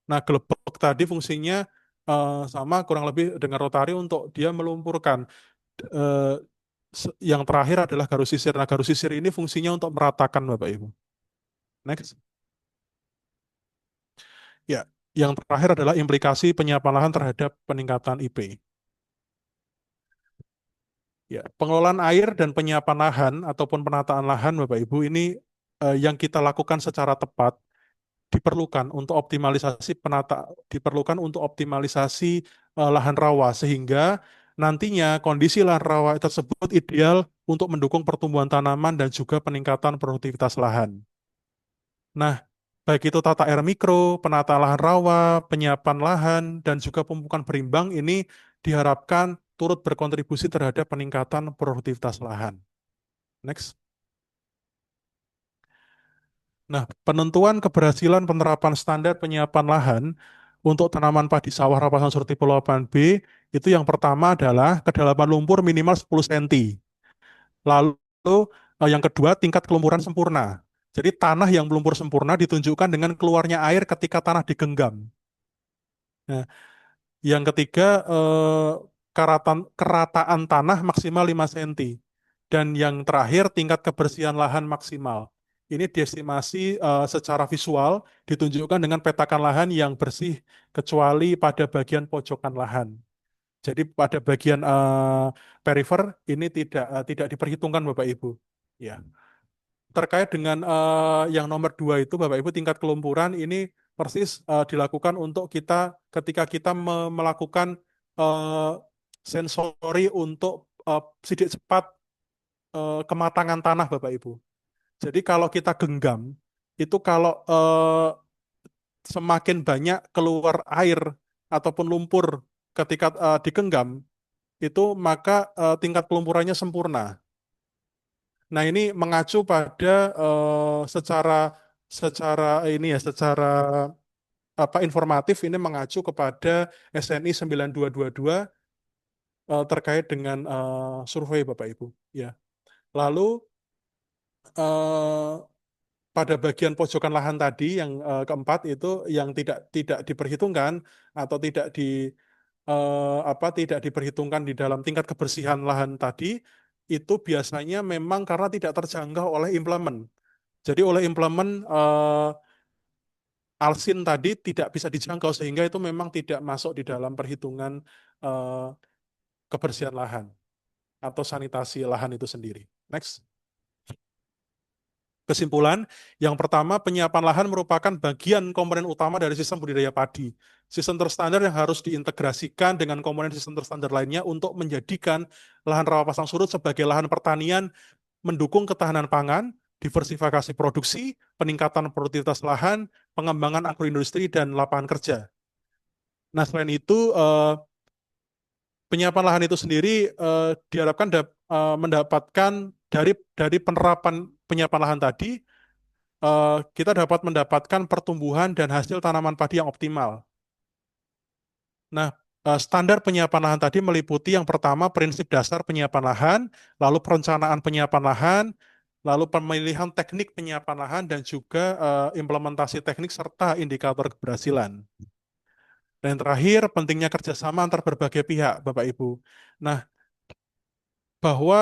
Nah, gelebek tadi fungsinya sama kurang lebih dengan rotari untuk dia melumpurkan. Eh, yang terakhir adalah garus sisir. Nah, garus sisir ini fungsinya untuk meratakan, Bapak Ibu. Next. Ya, yang terakhir adalah implikasi penyiapan lahan terhadap peningkatan IP. Ya, pengelolaan air dan penyiapan lahan ataupun penataan lahan, Bapak Ibu, ini yang kita lakukan secara tepat diperlukan untuk optimalisasi lahan rawa sehingga nantinya kondisi lahan rawa tersebut ideal untuk mendukung pertumbuhan tanaman dan juga peningkatan produktivitas lahan. Nah, baik itu tata air mikro, penata lahan rawa, penyiapan lahan, dan juga pemupukan berimbang ini diharapkan turut berkontribusi terhadap peningkatan produktivitas lahan. Next. Nah, penentuan keberhasilan penerapan standar penyiapan lahan untuk tanaman padi sawah rapasan surti Pulau 8B itu yang pertama adalah kedalaman lumpur minimal 10 cm. Lalu yang kedua tingkat kelumpuran sempurna. Jadi tanah yang melumpur sempurna ditunjukkan dengan keluarnya air ketika tanah digenggam. Nah, yang ketiga kerataan tanah maksimal 5 cm. Dan yang terakhir tingkat kebersihan lahan maksimal. Ini diestimasi secara visual ditunjukkan dengan petakan lahan yang bersih kecuali pada bagian pojokan lahan. Jadi pada bagian perifer ini tidak diperhitungkan Bapak Ibu. Ya. Terkait dengan yang nomor 2 itu Bapak Ibu tingkat kelumpuran ini persis dilakukan untuk kita ketika kita melakukan eh, sensori untuk sidik cepat kematangan tanah Bapak Ibu. Jadi kalau kita genggam, itu kalau semakin banyak keluar air ataupun lumpur ketika digenggam, itu maka tingkat kelumpurannya sempurna. Nah ini mengacu pada secara secara ini ya, secara apa informatif ini mengacu kepada SNI 9222 terkait dengan survei Bapak Ibu. Ya. Lalu eh, pada bagian pojokan lahan tadi yang keempat itu yang tidak diperhitungkan atau tidak diperhitungkan di dalam tingkat kebersihan lahan tadi itu biasanya memang karena tidak terjangkau oleh implemen. Jadi oleh implemen Alsin tadi tidak bisa dijangkau sehingga itu memang tidak masuk di dalam perhitungan eh, kebersihan lahan atau sanitasi lahan itu sendiri. Next. Kesimpulan, yang pertama penyiapan lahan merupakan bagian komponen utama dari sistem budidaya padi. Sistem terstandar yang harus diintegrasikan dengan komponen sistem terstandar lainnya untuk menjadikan lahan rawa pasang surut sebagai lahan pertanian mendukung ketahanan pangan, diversifikasi produksi, peningkatan produktivitas lahan, pengembangan agroindustri, dan lapangan kerja. Nah, selain itu, penyiapan lahan itu sendiri diharapkan mendapatkan dari penerapan penyiapan lahan tadi, kita dapat mendapatkan pertumbuhan dan hasil tanaman padi yang optimal. Nah, standar penyiapan lahan tadi meliputi yang pertama prinsip dasar penyiapan lahan, lalu perencanaan penyiapan lahan, lalu pemilihan teknik penyiapan lahan, dan juga implementasi teknik serta indikator keberhasilan. Dan yang terakhir, pentingnya kerjasama antar berbagai pihak, Bapak Ibu. Nah, bahwa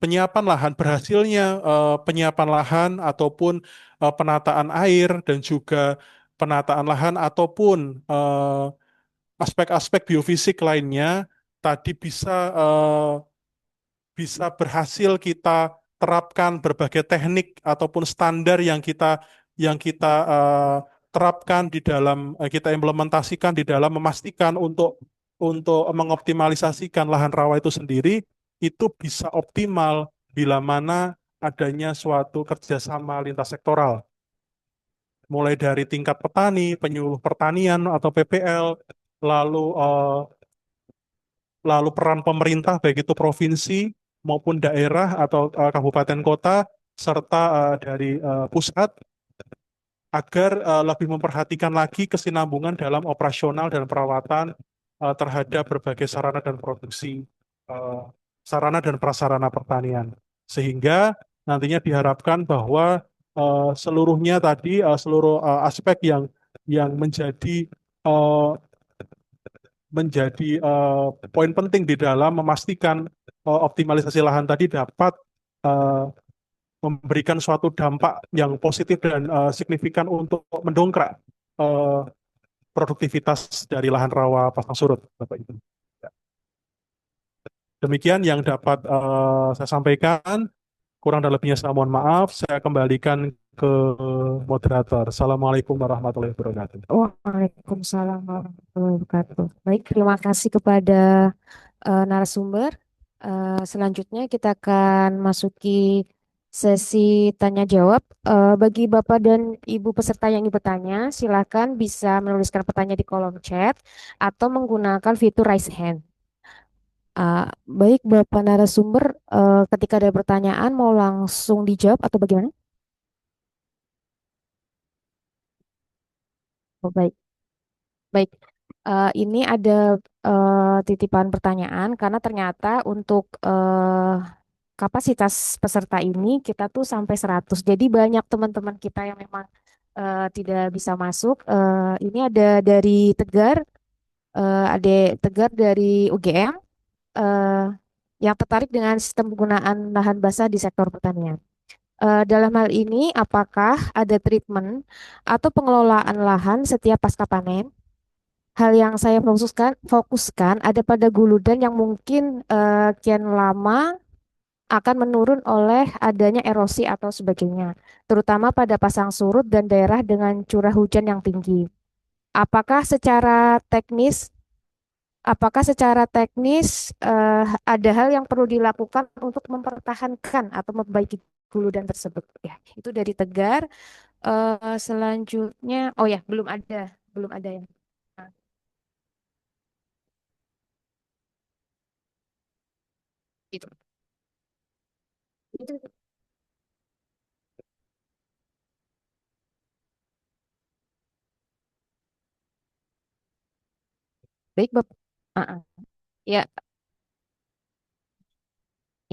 penyiapan lahan, berhasilnya penyiapan lahan ataupun penataan air dan juga penataan lahan ataupun aspek-aspek biofisik lainnya tadi bisa berhasil kita terapkan berbagai teknik ataupun standar yang kita terapkan di dalam kita implementasikan di dalam memastikan untuk mengoptimalisasikan lahan rawa itu sendiri itu bisa optimal bila mana adanya suatu kerjasama lintas sektoral mulai dari tingkat petani, penyuluh pertanian atau PPL, lalu lalu peran pemerintah baik itu provinsi maupun daerah atau kabupaten kota serta dari pusat agar lebih memperhatikan lagi kesinambungan dalam operasional dan perawatan terhadap berbagai sarana dan produksi eh, sarana dan prasarana pertanian. Sehingga nantinya diharapkan bahwa seluruhnya tadi seluruh aspek yang eh, menjadi poin penting di dalam memastikan optimalisasi lahan tadi dapat eh, memberikan suatu dampak yang positif dan signifikan untuk mendongkrak eh, produktivitas dari lahan rawa pasang surut, Bapak Ibu. Demikian yang dapat saya sampaikan. Kurang dan lebihnya saya mohon maaf. Saya kembalikan ke moderator. Assalamualaikum warahmatullahi wabarakatuh. Waalaikumsalam warahmatullahi wabarakatuh. Baik, terima kasih kepada narasumber. Selanjutnya kita akan masuki sesi tanya jawab. Bagi Bapak dan Ibu peserta yang ingin bertanya, silakan bisa menuliskan pertanyaan di kolom chat atau menggunakan fitur raise hand. Baik Bapak narasumber, ketika ada pertanyaan mau langsung dijawab atau bagaimana? Oh, baik. Baik, ini ada titipan pertanyaan karena ternyata untuk kapasitas peserta ini kita tuh sampai 100. Jadi banyak teman-teman kita yang memang tidak bisa masuk. Ini ada dari Tegar, ada Tegar dari UGM eh, yang tertarik dengan sistem penggunaan lahan basah di sektor pertanian. Dalam hal ini, apakah ada treatment atau pengelolaan lahan setiap pasca panen? Hal yang saya fokuskan ada pada guludan yang mungkin kian lama akan menurun oleh adanya erosi atau sebagainya, terutama pada pasang surut dan daerah dengan curah hujan yang tinggi. Apakah secara teknis, apakah secara teknis ada hal yang perlu dilakukan untuk mempertahankan atau memperbaiki guludan tersebut? Ya, itu dari Tegar. Selanjutnya, oh ya, belum ada yang. Nah, itu. Itu. Baik, Bapak. Ah, ah. Ya,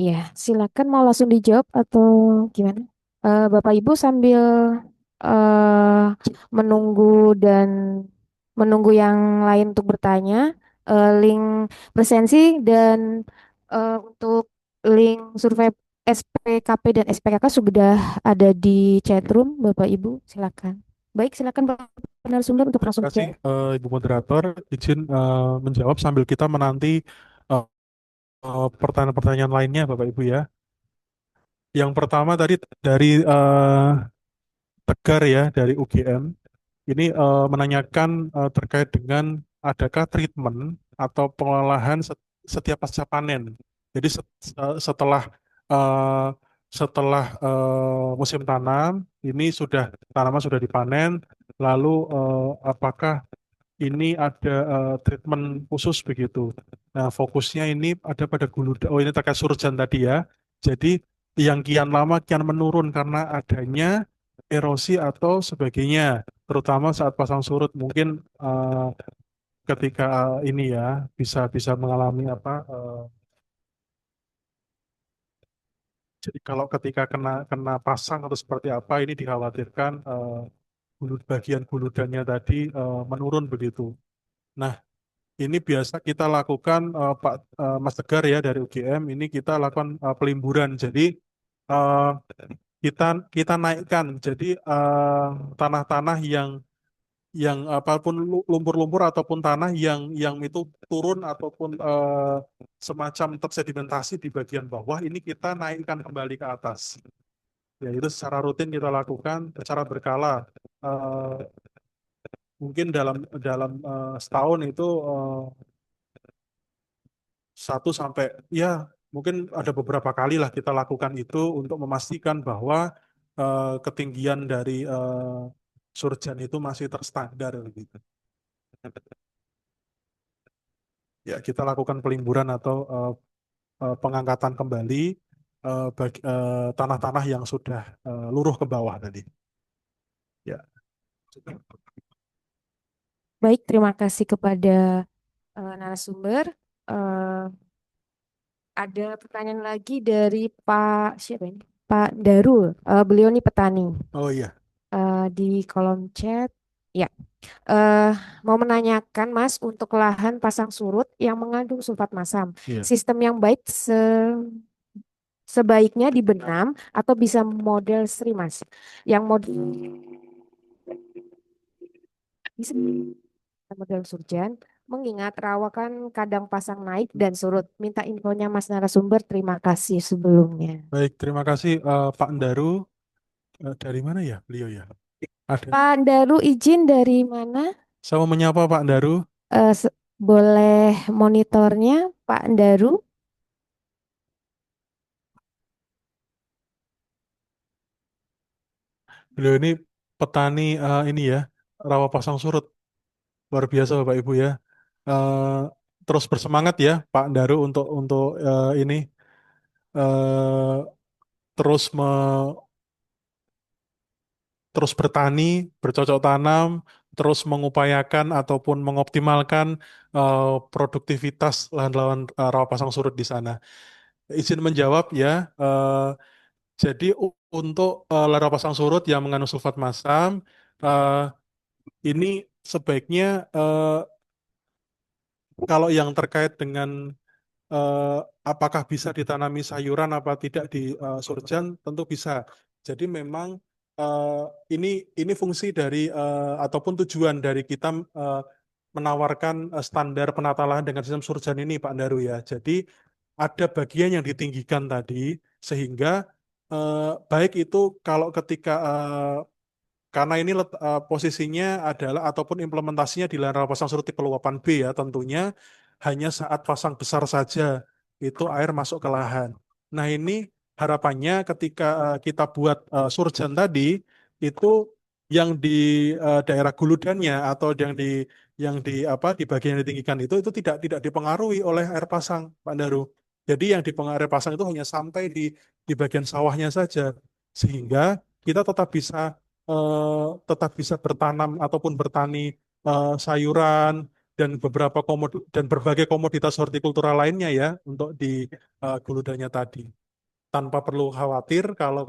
iya, silakan mau langsung dijawab atau gimana? Bapak Ibu sambil eh, menunggu dan menunggu yang lain untuk bertanya, link presensi dan untuk link survei SPKP dan SPKK sudah ada di chatroom, Bapak Ibu, silakan. Baik, silakan Bapak narasumber untuk langsung Terima kasih dijawab. Ibu Moderator. Izin menjawab sambil kita menanti eh, pertanyaan-pertanyaan lainnya, Bapak Ibu ya. Yang pertama tadi dari Tegar ya, dari UGM. Ini menanyakan terkait dengan adakah treatment atau pengolahan setiap pasca panen. Jadi setelah eh, musim tanam, ini tanaman sudah dipanen, lalu apakah ini ada treatment khusus begitu. Nah, fokusnya ini ada pada guludan. Oh, ini terkait surjan tadi ya. Jadi yang kian lama kian menurun karena adanya erosi atau sebagainya, terutama saat pasang surut. Mungkin ketika ini ya bisa bisa mengalami apa? Jadi kalau ketika kena kena pasang atau seperti apa, ini dikhawatirkan bagian guludannya tadi menurun begitu. Nah, ini biasa kita lakukan Pak Mas Tegar ya dari UGM ini kita lakukan pelimburan. Jadi eh, kita kita naikkan. Jadi tanah-tanah yang apapun lumpur-lumpur ataupun tanah yang itu turun ataupun semacam tersedimentasi di bagian bawah ini kita naikkan kembali ke atas. Ya itu secara rutin kita lakukan secara berkala. Eh, Mungkin dalam dalam setahun itu 1 sampai ya mungkin ada beberapa kali lah kita lakukan itu untuk memastikan bahwa ketinggian dari surjan itu masih terstandar gitu. Ya kita lakukan pelimburan atau pengangkatan kembali tanah-tanah yang sudah luruh ke bawah tadi. Ya. Baik, terima kasih kepada narasumber. Eh, ada pertanyaan lagi dari Pak siapa ini? Pak Darul. Beliau ini petani. Oh iya, Di kolom chat. Ya, eh, mau menanyakan Mas untuk lahan pasang surut yang mengandung sulfat masam, iya. sistem yang baik sebaiknya dibenam atau bisa model Sri Mas, yang model bisa model surjan, mengingat rawa kan kadang pasang naik dan surut. Minta infonya Mas narasumber. Terima kasih sebelumnya. Baik, terima kasih Pak Daru. Dari mana ya beliau ya? Ada. Pak Daru izin dari mana? Saya mau menyapa Pak Daru. Boleh monitornya Pak Daru? Beliau ini petani ini ya, rawa pasang surut. Luar biasa Bapak Ibu ya. Eh, Terus bersemangat ya Pak Daru untuk ini eh, terus terus bertani, bercocok tanam, terus mengupayakan ataupun mengoptimalkan produktivitas lahan-lahan rawa pasang surut di sana. Izin menjawab ya. Jadi untuk lahan rawa pasang surut yang mengandung sulfat masam, eh, ini sebaiknya kalau yang terkait dengan eh, apakah bisa ditanami sayuran apa tidak di Surjan, tentu bisa. Jadi memang eh, ini ini fungsi dari ataupun tujuan dari kita eh, menawarkan standar penata lahan dengan sistem Surjan ini Pak Daru ya. Jadi ada bagian yang ditinggikan tadi sehingga baik itu kalau ketika karena ini posisinya adalah ataupun implementasinya di lahan pasang surut tipe luapan B ya tentunya hanya saat pasang besar saja itu air masuk ke lahan. Nah ini harapannya ketika kita buat surjan tadi itu yang di daerah guludannya atau yang di apa di bagian yang ditinggikan itu tidak dipengaruhi oleh air pasang Pak Daru. Jadi yang dipengaruhi air pasang itu hanya sampai di bagian sawahnya saja sehingga kita tetap bisa bertanam ataupun bertani sayuran dan beberapa dan berbagai komoditas hortikultura lainnya ya untuk di guludanya tadi tanpa perlu khawatir kalau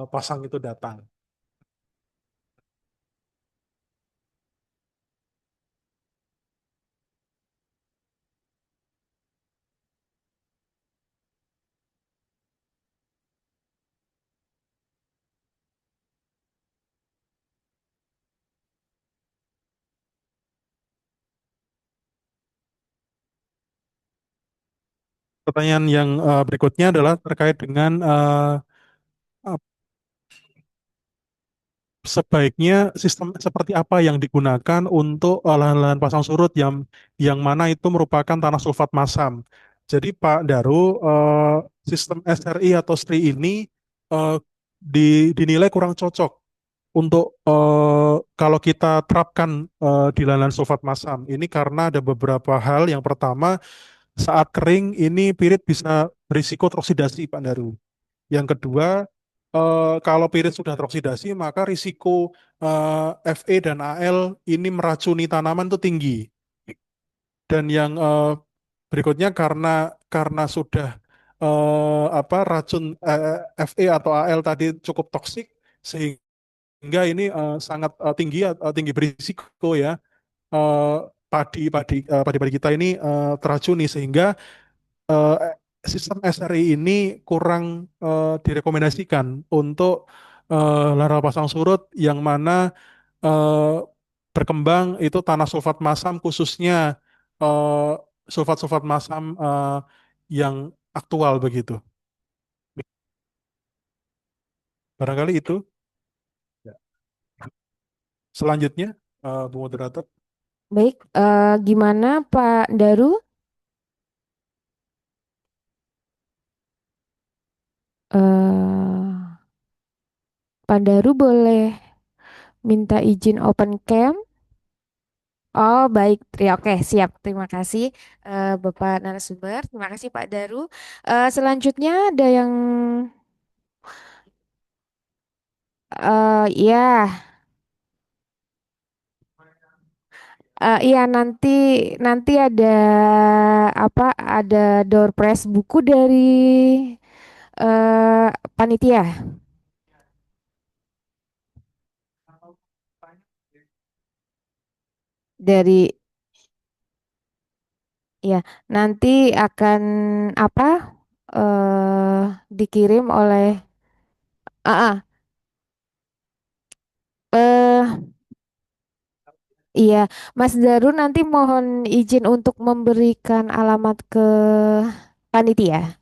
pasang itu datang. Pertanyaan yang berikutnya adalah terkait dengan sebaiknya sistem seperti apa yang digunakan untuk lahan-lahan pasang surut yang mana itu merupakan tanah sulfat masam. Jadi Pak Daru, sistem SRI atau SRI ini eh, dinilai kurang cocok untuk kalau kita terapkan di lahan sulfat masam. Ini karena ada beberapa hal. Yang pertama, saat kering ini pirit bisa berisiko teroksidasi, Pak Daru. Yang kedua, kalau pirit sudah teroksidasi, maka risiko Fe dan Al ini meracuni tanaman itu tinggi. Dan yang berikutnya karena sudah apa racun Fe atau Al tadi cukup toksik, sehingga ini sangat tinggi berisiko ya. Eh, padi-padi kita ini teracuni sehingga eh, sistem SRI ini kurang direkomendasikan untuk larva pasang surut yang mana eh, berkembang itu tanah sulfat masam khususnya eh, sulfat-sulfat masam yang aktual begitu. Barangkali itu. Ya. Selanjutnya, Bu Moderator. Baik, gimana Pak Daru? eh Pak Daru boleh minta izin open cam? Oh, baik. Oke, siap. Terima kasih Bapak narasumber. Terima kasih Pak Daru. Selanjutnya ada yang ya, Iya nanti nanti ada apa? Ada door prize buku dari panitia. Dari ya nanti akan apa? Dikirim oleh ah ah, eh iya, Mas Daru nanti mohon izin untuk memberikan alamat ke panitia.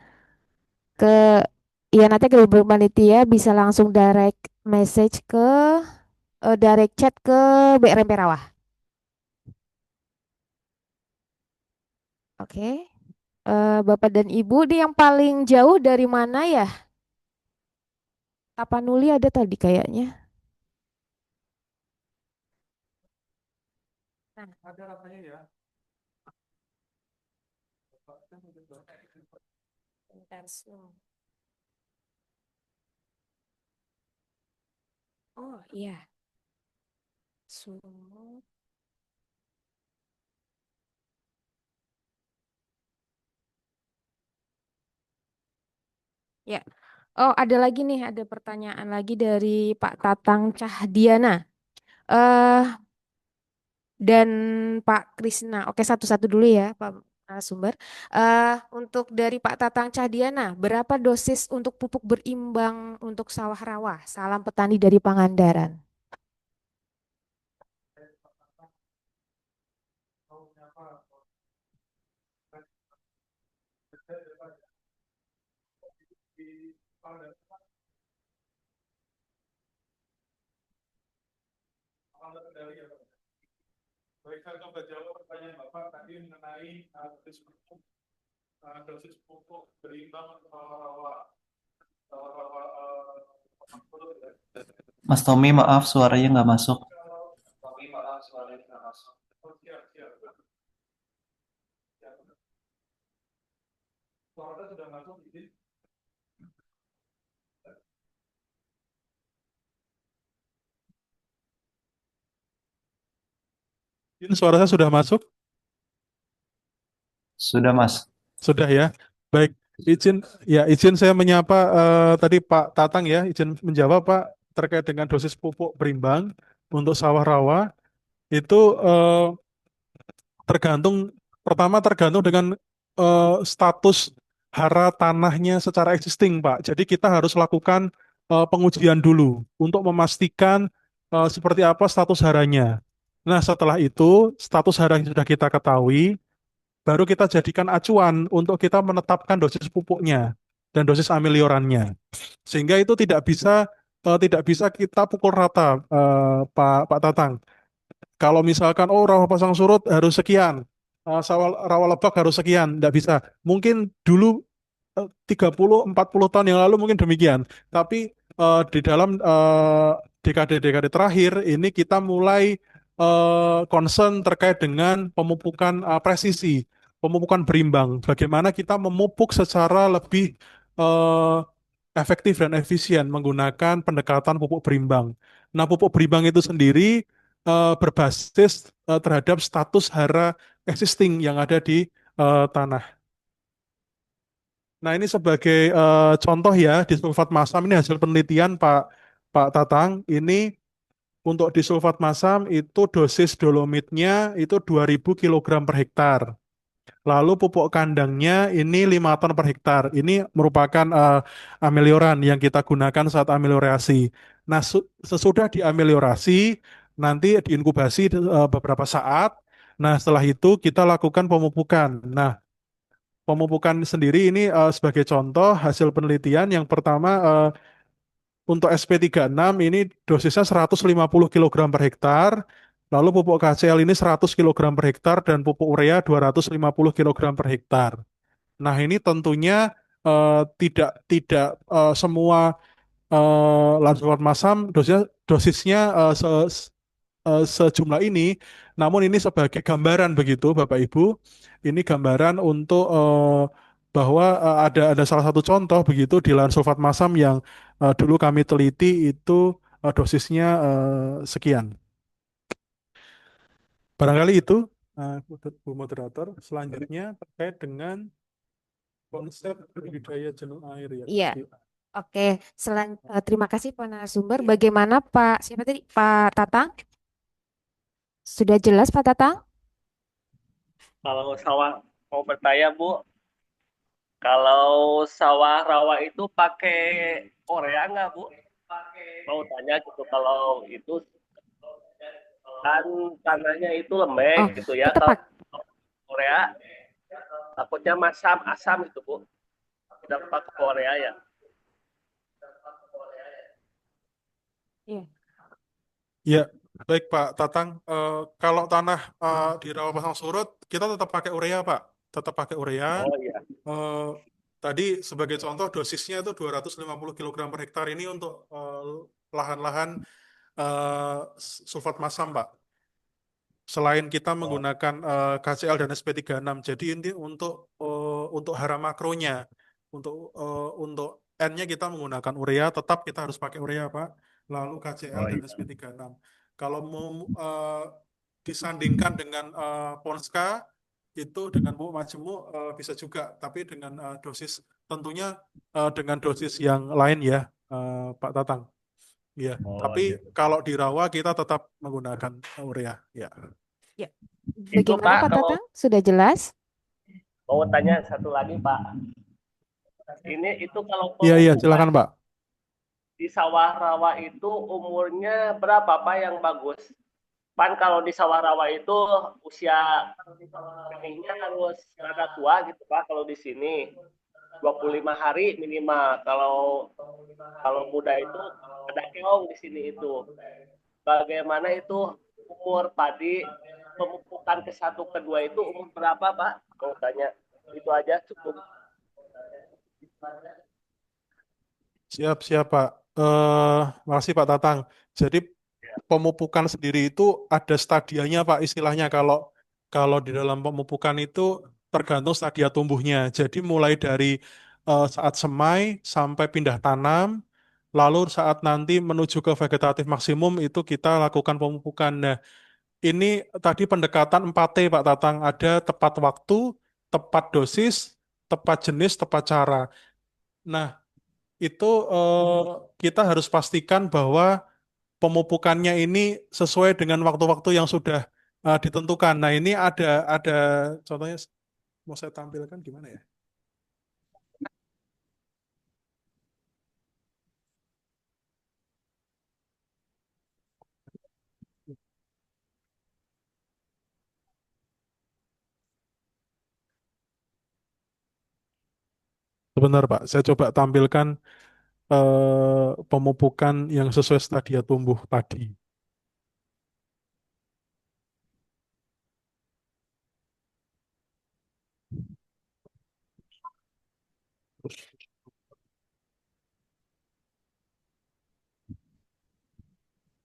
Ke ya nanti ke panitia bisa langsung direct message ke direct chat ke BRM Perawah. Oke. Bapak dan Ibu di yang paling jauh dari mana ya? Tapanuli ada tadi kayaknya. Nah, Ada rasanya ya. bentar, Zoom. Oh iya, Zoom. Ya. Oh, ada lagi nih, ada pertanyaan lagi dari Pak Tatang Cahdiana. Eh dan Pak Krisna. Oke, satu-satu dulu ya, Pak narasumber. Untuk dari Pak Tatang Cahdiana, berapa dosis untuk pupuk berimbang untuk sawah rawa? Salam petani dari Pangandaran. Baik, saya coba jawab pertanyaan Bapak tadi mengenai dosis pupuk berimbang rawa rawa Mas Tommy, maaf suaranya nggak masuk. Oh, siap, siap. Suara sudah masuk, izin. Izin, suara saya sudah masuk? Sudah, Mas. Sudah ya. Baik, izin izin saya menyapa tadi Pak Tatang ya, izin menjawab Pak terkait dengan dosis pupuk berimbang untuk sawah rawa itu tergantung pertama tergantung dengan status hara tanahnya secara existing, Pak. Jadi kita harus lakukan pengujian dulu untuk memastikan seperti apa status haranya. Nah, setelah itu status hara yang sudah kita ketahui, baru kita jadikan acuan untuk kita menetapkan dosis pupuknya dan dosis ameliorannya. Sehingga itu tidak bisa kita pukul rata, Pak Tatang. Kalau misalkan oh rawa pasang surut harus sekian, rawa lebak harus sekian, tidak bisa. Mungkin dulu 30-40 tahun yang lalu mungkin demikian. Tapi di dalam dekade-dekade terakhir ini kita mulai concern terkait dengan pemupukan presisi, pemupukan berimbang. Bagaimana kita memupuk secara lebih eh, efektif dan efisien menggunakan pendekatan pupuk berimbang. Nah, pupuk berimbang itu sendiri berbasis terhadap status hara existing yang ada di tanah. Nah, ini sebagai contoh ya, disulfat masam ini hasil penelitian Pak Tatang. Ini untuk disulfat masam itu dosis dolomitnya itu 2000 kilogram per hektar. Lalu pupuk kandangnya ini 5 ton per hektar. Ini merupakan amelioran yang kita gunakan saat ameliorasi. Nah, sesudah diameliorasi, nanti diinkubasi beberapa saat. Nah, setelah itu kita lakukan pemupukan. Nah, pemupukan sendiri ini sebagai contoh hasil penelitian yang pertama untuk SP36 ini dosisnya 150 kilogram per hektar, lalu pupuk KCL ini 100 kilogram per hektar dan pupuk urea 250 kilogram per hektar. Nah, ini tentunya tidak tidak semua lanjutan masam dosisnya sejumlah ini, namun ini sebagai gambaran begitu, Bapak Ibu. Ini gambaran untuk bahwa ada salah satu contoh begitu di lahan sulfat masam yang dulu kami teliti itu dosisnya sekian. Barangkali itu, Bu Moderator. Selanjutnya terkait dengan konsep budidaya jenuh air ya. Iya. Oke, terima kasih Pak narasumber. Bagaimana Pak, siapa tadi? Pak Tatang? Sudah jelas Pak Tatang? Kalau sawah mau bertanya Bu, kalau sawah rawa itu pakai urea nggak Bu? Mau tanya gitu kalau itu kan tanahnya itu lembek Oh, gitu ya. tetap Kalau Pak. urea takutnya masam asam gitu Bu. Tidak pakai urea ya. Iya. Ya, baik Pak Tatang. Kalau tanah di rawa pasang surut, kita tetap pakai urea Pak. Tetap pakai urea. Oh iya. Eh, Tadi sebagai contoh dosisnya itu 250 kg per hektar ini untuk lahan-lahan sulfat masam Pak. Selain kita menggunakan KCl dan SP36, jadi ini untuk hara makronya, untuk N-nya kita menggunakan urea, tetap kita harus pakai urea Pak. Lalu KCl dan SP36. Kalau mau disandingkan dengan Ponska itu dengan pupuk majemuk bisa juga, tapi dengan dosis tentunya dengan dosis yang lain ya, Pak Tatang. Ya, tapi kalau di rawa kita tetap menggunakan urea. Ya. Ya. Itu Bagaimana Pak, Pak kalau Tatang? Sudah jelas? mau tanya satu lagi Pak. Ini itu kalau Iya, iya, pemupukan silakan Pak. di sawah rawa itu umurnya berapa Pak yang bagus? Pan kalau di sawah rawa itu usia benihnya harus rada tua gitu Pak. Kalau di sini 25 hari minimal. Kalau muda itu ada keong di sini itu. Bagaimana itu umur padi pemupukan ke satu kedua itu umur berapa Pak? Mau tanya. Itu aja cukup. Siap, siap Pak. Makasih Pak Tatang. Jadi pemupukan sendiri itu ada stadianya Pak, istilahnya kalau kalau di dalam pemupukan itu tergantung stadia tumbuhnya. Jadi mulai dari saat semai sampai pindah tanam, lalu saat nanti menuju ke vegetatif maksimum itu kita lakukan pemupukan. Nah, ini tadi pendekatan 4T Pak Tatang, ada tepat waktu, tepat dosis, tepat jenis, tepat cara. Nah, itu kita harus pastikan bahwa pemupukannya ini sesuai dengan waktu-waktu yang sudah ditentukan. Nah, ini ada contohnya mau saya tampilkan gimana ya? Sebentar Pak, saya coba tampilkan pemupukan yang sesuai stadia tumbuh tadi.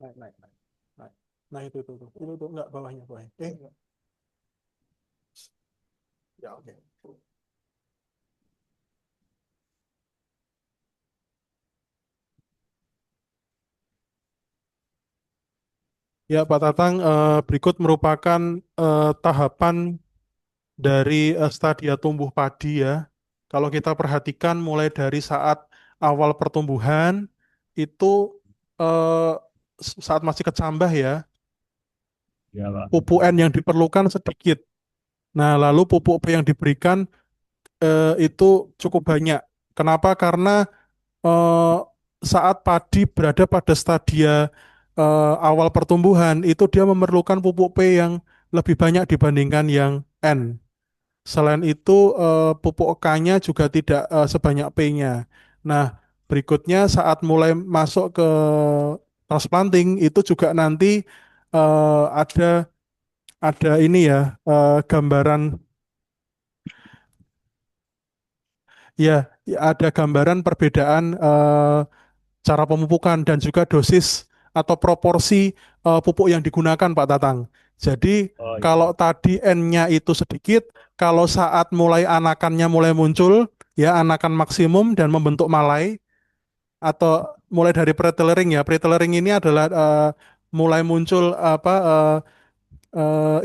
Naik, naik, naik, naik. Nah, itu enggak bawahnya, bawahnya. Enggak. Ya, oke. Ya, Pak Tatang, berikut merupakan tahapan dari stadia tumbuh padi ya. Kalau kita perhatikan mulai dari saat awal pertumbuhan itu eh, saat masih kecambah ya, Ya, Pak. pupuk N yang diperlukan sedikit. Nah, lalu pupuk P yang diberikan itu cukup banyak. Kenapa? Karena eh, saat padi berada pada stadia awal pertumbuhan itu dia memerlukan pupuk P yang lebih banyak dibandingkan yang N. Selain itu, pupuk K-nya juga tidak sebanyak P-nya. Nah, berikutnya saat mulai masuk ke transplanting itu juga nanti ada ini ya, gambaran ya, ada gambaran perbedaan cara pemupukan dan juga dosis atau proporsi pupuk yang digunakan Pak Tatang. Jadi Oh iya. kalau tadi N-nya itu sedikit, kalau saat mulai anakannya mulai muncul, ya anakan maksimum dan membentuk malai, atau mulai dari pre-tillering ya. Pre-tillering ini adalah mulai muncul apa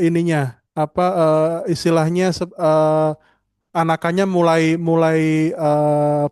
ininya apa istilahnya anakannya mulai mulai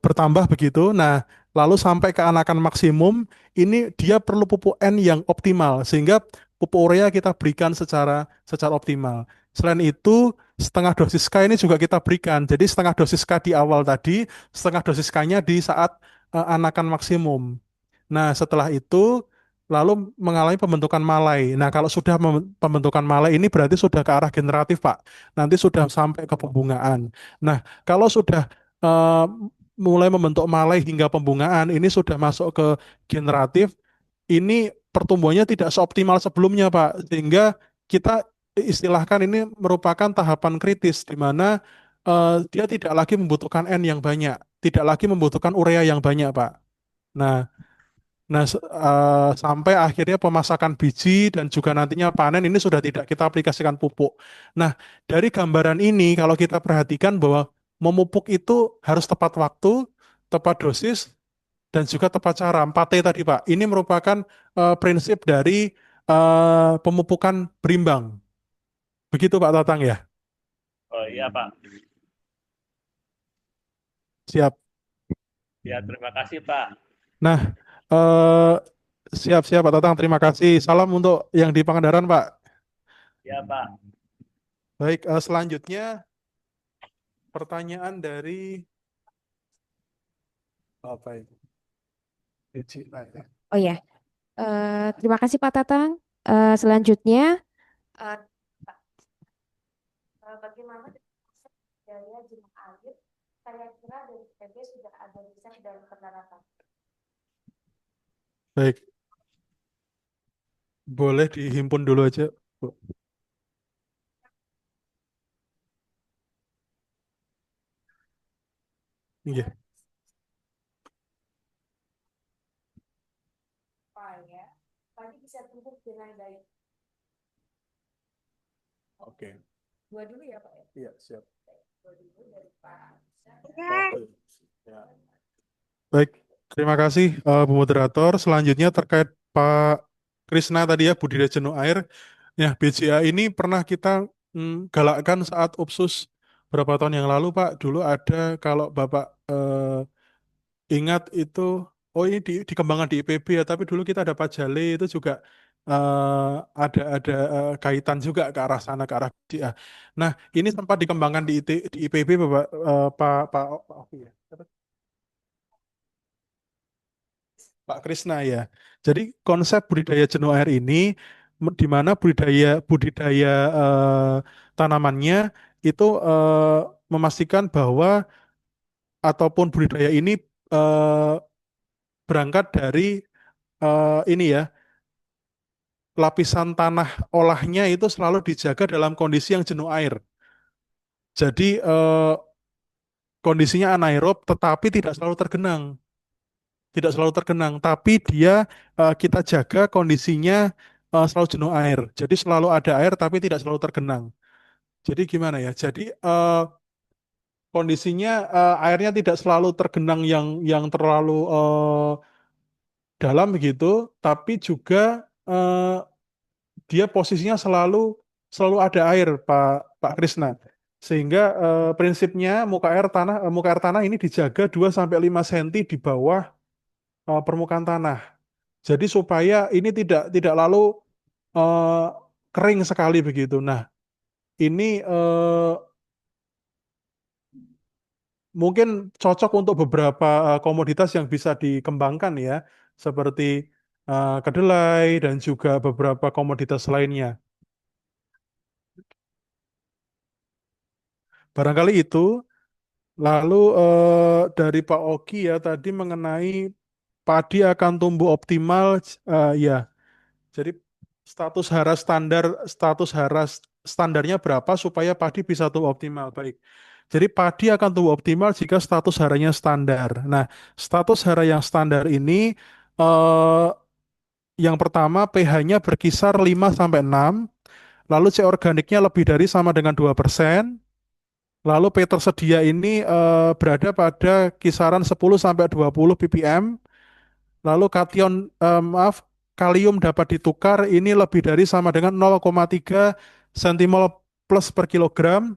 bertambah begitu. Nah, lalu sampai ke anakan maksimum, ini dia perlu pupuk N yang optimal sehingga pupuk urea kita berikan secara optimal. Selain itu, setengah dosis K ini juga kita berikan. Jadi setengah dosis K di awal tadi, setengah dosis K-nya di saat anakan maksimum. Nah, setelah itu lalu mengalami pembentukan malai. Nah, kalau sudah pembentukan malai ini berarti sudah ke arah generatif, Pak. Nanti sudah sampai ke pembungaan. Nah, kalau sudah eh, mulai membentuk malai hingga pembungaan, ini sudah masuk ke generatif, ini pertumbuhannya tidak seoptimal sebelumnya, Pak. Sehingga kita istilahkan ini merupakan tahapan kritis di mana dia tidak lagi membutuhkan N yang banyak, tidak lagi membutuhkan urea yang banyak, Pak. Nah, sampai akhirnya pemasakan biji dan juga nantinya panen ini sudah tidak kita aplikasikan pupuk. Nah, dari gambaran ini kalau kita perhatikan bahwa memupuk itu harus tepat waktu, tepat dosis, dan juga tepat cara. 4T tadi, Pak. Ini merupakan prinsip dari pemupukan berimbang. Begitu, Pak Tatang ya? Oh iya Pak. Siap. Ya terima kasih Pak. Nah, eh, siap-siap Pak Tatang. Terima kasih. Salam untuk yang di Pangandaran, Pak. Ya Pak. Baik, selanjutnya pertanyaan dari apa itu? Oh ya, terima kasih Pak Tatang. Selanjutnya, eh, bagaimana dengan konsep daya jenuh air? Saya kira dari PB sudah ada riset dan penerapan. Baik, boleh dihimpun dulu aja, Bu. Iya, Supaya tadi bisa tumbuh dengan baik. oke. Dua dulu ya Pak ya. Iya, siap. Dua dulu dari Pak. Oke. Ya. Baik, terima kasih Bu Moderator. Selanjutnya terkait Pak Krisna tadi ya, budidaya jenuh air. Ya, BJA ini pernah kita galakkan saat UPSUS berapa tahun yang lalu, Pak. Dulu ada kalau Bapak ingat itu, oh ini dikembangkan di IPB ya, tapi dulu kita ada Pajale itu juga ada kaitan juga ke arah sana, ke arah BJA. Nah, ini sempat dikembangkan di IPB, Bapak Pak Oki ya. Pak Krisna ya. Jadi konsep budidaya jenuh air ini di mana budidaya budidaya tanamannya itu memastikan bahwa ataupun budidaya ini eh, berangkat dari ini ya, lapisan tanah olahnya itu selalu dijaga dalam kondisi yang jenuh air. Jadi kondisinya anaerob tetapi tidak selalu tergenang. Tidak selalu tergenang, tapi dia kita jaga kondisinya selalu jenuh air. Jadi selalu ada air tapi tidak selalu tergenang. Jadi gimana ya? Jadi kondisinya airnya tidak selalu tergenang yang terlalu dalam begitu, tapi juga dia posisinya selalu selalu ada air, Pak Krisna. Sehingga prinsipnya muka air tanah ini dijaga 2 sampai 5 cm di bawah permukaan tanah. Jadi supaya ini tidak lalu eh, kering sekali begitu. Nah, ini mungkin cocok untuk beberapa komoditas yang bisa dikembangkan ya, seperti kedelai dan juga beberapa komoditas lainnya. Barangkali itu. Lalu dari Pak Oki ya tadi mengenai padi akan tumbuh optimal, ya. Jadi status hara standarnya berapa supaya padi bisa tumbuh optimal? Baik. Jadi padi akan tumbuh optimal jika status haranya standar. Nah, status hara yang standar ini eh, yang pertama pH-nya berkisar 5 sampai 6, lalu C organiknya lebih dari sama dengan 2%. Lalu P tersedia ini berada pada kisaran 10 sampai 20 ppm. Lalu kalium dapat ditukar ini lebih dari sama dengan 0,3 sentimol plus per kilogram.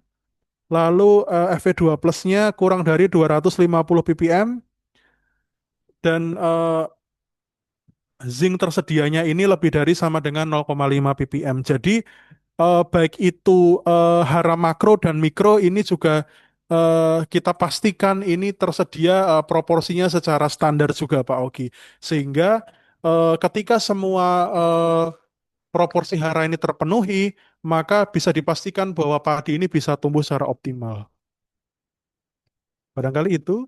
Lalu Fe2 plusnya kurang dari 250 ppm dan zinc tersedianya ini lebih dari sama dengan 0,5 ppm. Jadi baik itu hara makro dan mikro ini juga kita pastikan ini tersedia proporsinya secara standar juga Pak Ogi. Sehingga ketika semua proporsi hara ini terpenuhi, maka bisa dipastikan bahwa padi ini bisa tumbuh secara optimal. Barangkali itu.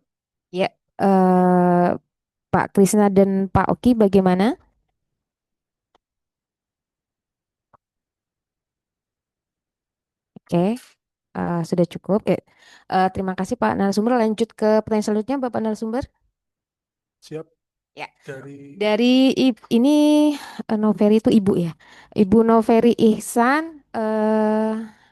Ya, Pak Krisna dan Pak Oki bagaimana? Oke, sudah cukup. Terima kasih Pak narasumber. Lanjut ke pertanyaan selanjutnya, Bapak narasumber. Siap. Ya. Dari Dari ini Noveri itu ibu ya, Ibu Noveri Ihsan.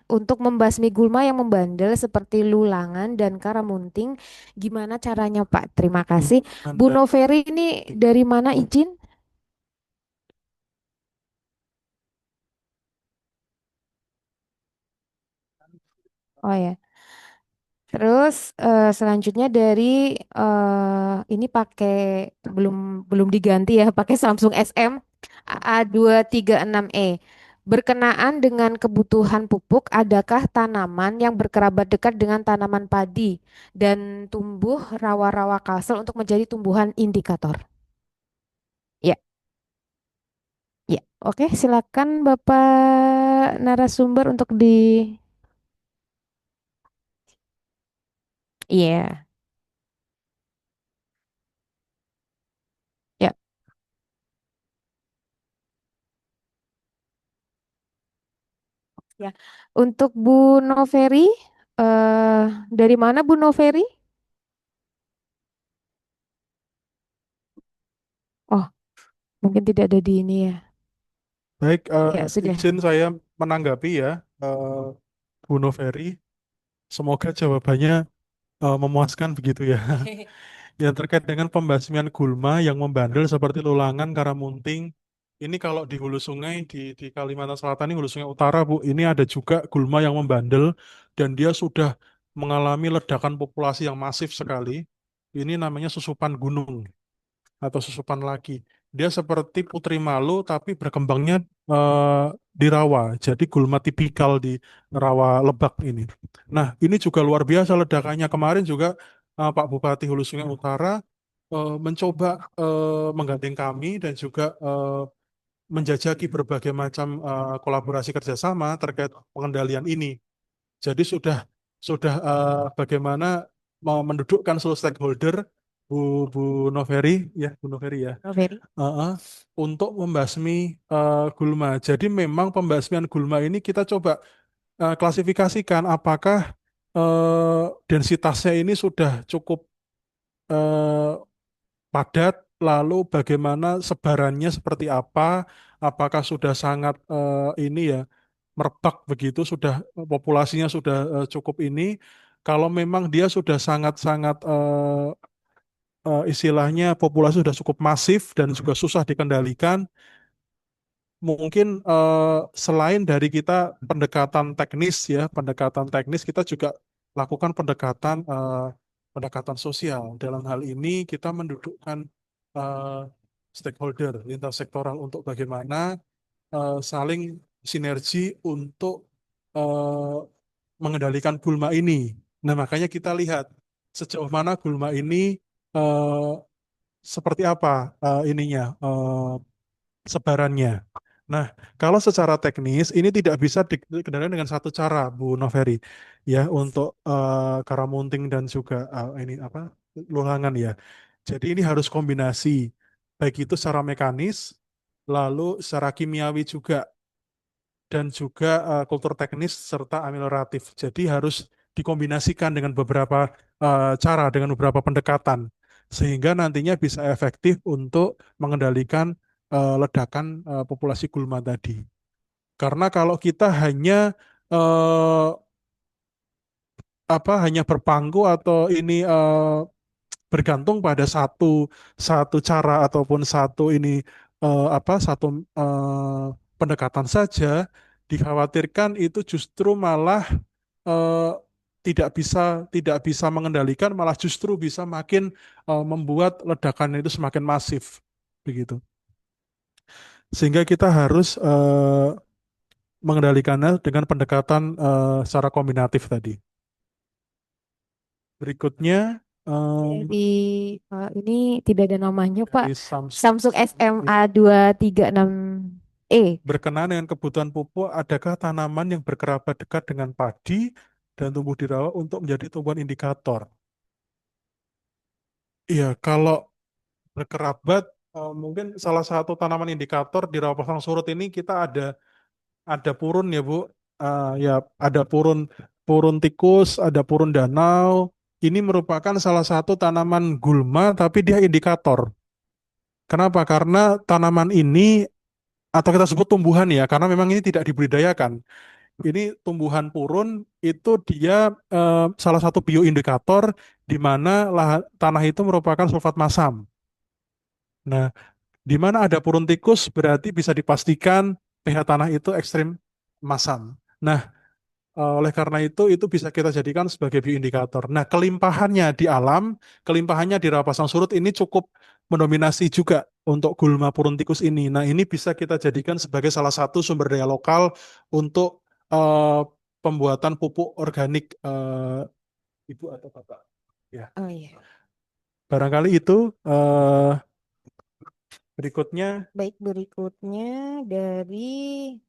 Untuk membasmi gulma yang membandel seperti lulangan dan karamunting, gimana caranya Pak? Terima kasih. Bu Anda. Noveri ini dari mana izin? Oh ya. Terus selanjutnya dari ini pakai belum belum diganti ya, pakai Samsung SM AA236E. Berkenaan dengan kebutuhan pupuk, adakah tanaman yang berkerabat dekat dengan tanaman padi dan tumbuh rawa-rawa kalsel untuk menjadi tumbuhan indikator? Ya, ya. Oke, silakan Bapak narasumber untuk di. Iya, ya. Ya, untuk Bu Noveri, eh dari mana Bu Noveri? Oh, mungkin tidak ada di ini ya. Baik, Ya, sudah. izin saya menanggapi ya, Bu Noveri. Semoga jawabannya memuaskan begitu ya. Yang terkait dengan pembasmian gulma yang membandel seperti lulangan, karamunting. Ini kalau di hulu sungai di Kalimantan Selatan ini hulu sungai utara Bu, ini ada juga gulma yang membandel dan dia sudah mengalami ledakan populasi yang masif sekali. Ini namanya susupan gunung atau susupan lagi. Dia seperti putri malu tapi berkembangnya di rawa. Jadi gulma tipikal di rawa Lebak ini. Nah, ini juga luar biasa ledakannya. Kemarin juga Pak Bupati Hulu Sungai Utara mencoba menggandeng kami dan juga menjajaki berbagai macam kolaborasi kerjasama terkait pengendalian ini. Jadi sudah bagaimana mau mendudukkan seluruh stakeholder, Bu Bu Noveri ya, Bu Noveri ya, Noveri. uh, untuk membasmi gulma. Jadi memang pembasmian gulma ini kita coba klasifikasikan apakah densitasnya ini sudah cukup eh, padat, lalu bagaimana sebarannya seperti apa, apakah sudah sangat ini ya merebak begitu, sudah populasinya sudah cukup ini. Kalau memang dia sudah sangat-sangat istilahnya populasi sudah cukup masif dan juga susah dikendalikan, mungkin selain dari kita pendekatan teknis kita juga lakukan pendekatan sosial. Dalam hal ini kita mendudukkan eh, stakeholder intersektoral untuk bagaimana saling sinergi untuk eh, mengendalikan gulma ini. Nah, makanya kita lihat sejauh mana gulma ini eh, seperti apa ininya sebarannya. Nah, kalau secara teknis ini tidak bisa dikendalikan dengan satu cara, Bu Noveri, ya untuk karamunting dan juga ini apa lulangan ya. Jadi ini harus kombinasi, baik itu secara mekanis, lalu secara kimiawi juga, dan juga kultur teknis serta amelioratif. Jadi harus dikombinasikan dengan beberapa cara, dengan beberapa pendekatan, sehingga nantinya bisa efektif untuk mengendalikan ledakan populasi gulma tadi. Karena kalau kita hanya eh, hanya berpangku atau ini bergantung pada satu satu cara ataupun satu ini satu pendekatan saja, dikhawatirkan itu justru malah eh, tidak bisa mengendalikan, malah justru bisa makin membuat ledakan itu semakin masif, begitu. Sehingga kita harus mengendalikannya dengan pendekatan secara kombinatif tadi. Berikutnya Di ini tidak ada namanya, Pak. dari Samsung. Samsung SMA 236E. Berkenaan dengan kebutuhan pupuk, adakah tanaman yang berkerabat dekat dengan padi dan tumbuh di rawa untuk menjadi tumbuhan indikator? Iya, kalau berkerabat, mungkin salah satu tanaman indikator di rawa pasang surut ini kita ada purun ya Bu. Ya ada purun purun tikus, ada purun danau. Ini merupakan salah satu tanaman gulma, tapi dia indikator. Kenapa? Karena tanaman ini atau kita sebut tumbuhan ya, karena memang ini tidak dibudidayakan. Ini tumbuhan purun itu dia salah satu bioindikator di mana tanah itu merupakan sulfat masam. Nah, di mana ada purun tikus berarti bisa dipastikan pH tanah itu ekstrim masam. Nah, oleh karena itu bisa kita jadikan sebagai bioindikator. Nah, kelimpahannya di alam, kelimpahannya di rawa pasang surut ini cukup mendominasi juga untuk gulma purun tikus ini. Nah, ini bisa kita jadikan sebagai salah satu sumber daya lokal untuk eh, pembuatan pupuk organik Ibu atau Bapak. Ya, Oh iya. barangkali itu berikutnya. Baik, berikutnya dari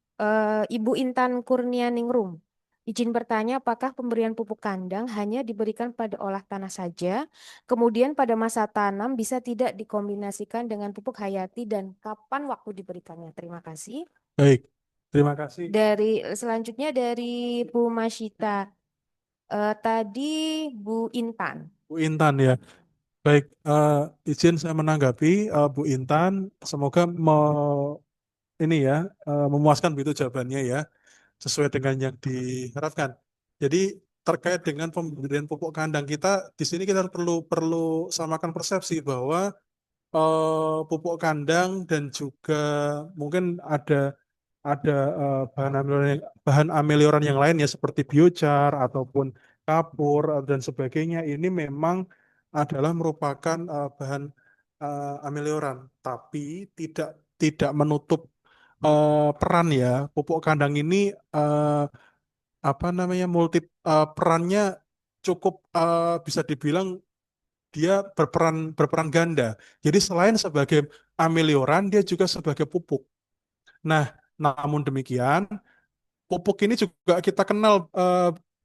Ibu Intan Kurnianingrum. Izin bertanya, apakah pemberian pupuk kandang hanya diberikan pada olah tanah saja, kemudian pada masa tanam bisa tidak dikombinasikan dengan pupuk hayati dan kapan waktu diberikannya? Terima kasih. Baik, terima kasih Selanjutnya dari Bu Masyita. Tadi Bu Intan. Bu Intan ya. Baik, izin saya menanggapi Bu Intan. Semoga ini ya memuaskan begitu jawabannya ya, sesuai dengan yang diharapkan. Jadi terkait dengan pemberian pupuk kandang kita di sini kita perlu perlu samakan persepsi bahwa pupuk kandang dan juga mungkin ada bahan amelioran yang lain ya seperti biochar ataupun kapur dan sebagainya ini memang adalah merupakan bahan amelioran, tapi tidak tidak menutup peran ya. Pupuk kandang ini eh, apa namanya perannya cukup bisa dibilang dia berperan ganda. Jadi selain sebagai amelioran, dia juga sebagai pupuk. Nah, namun demikian, pupuk ini juga kita kenal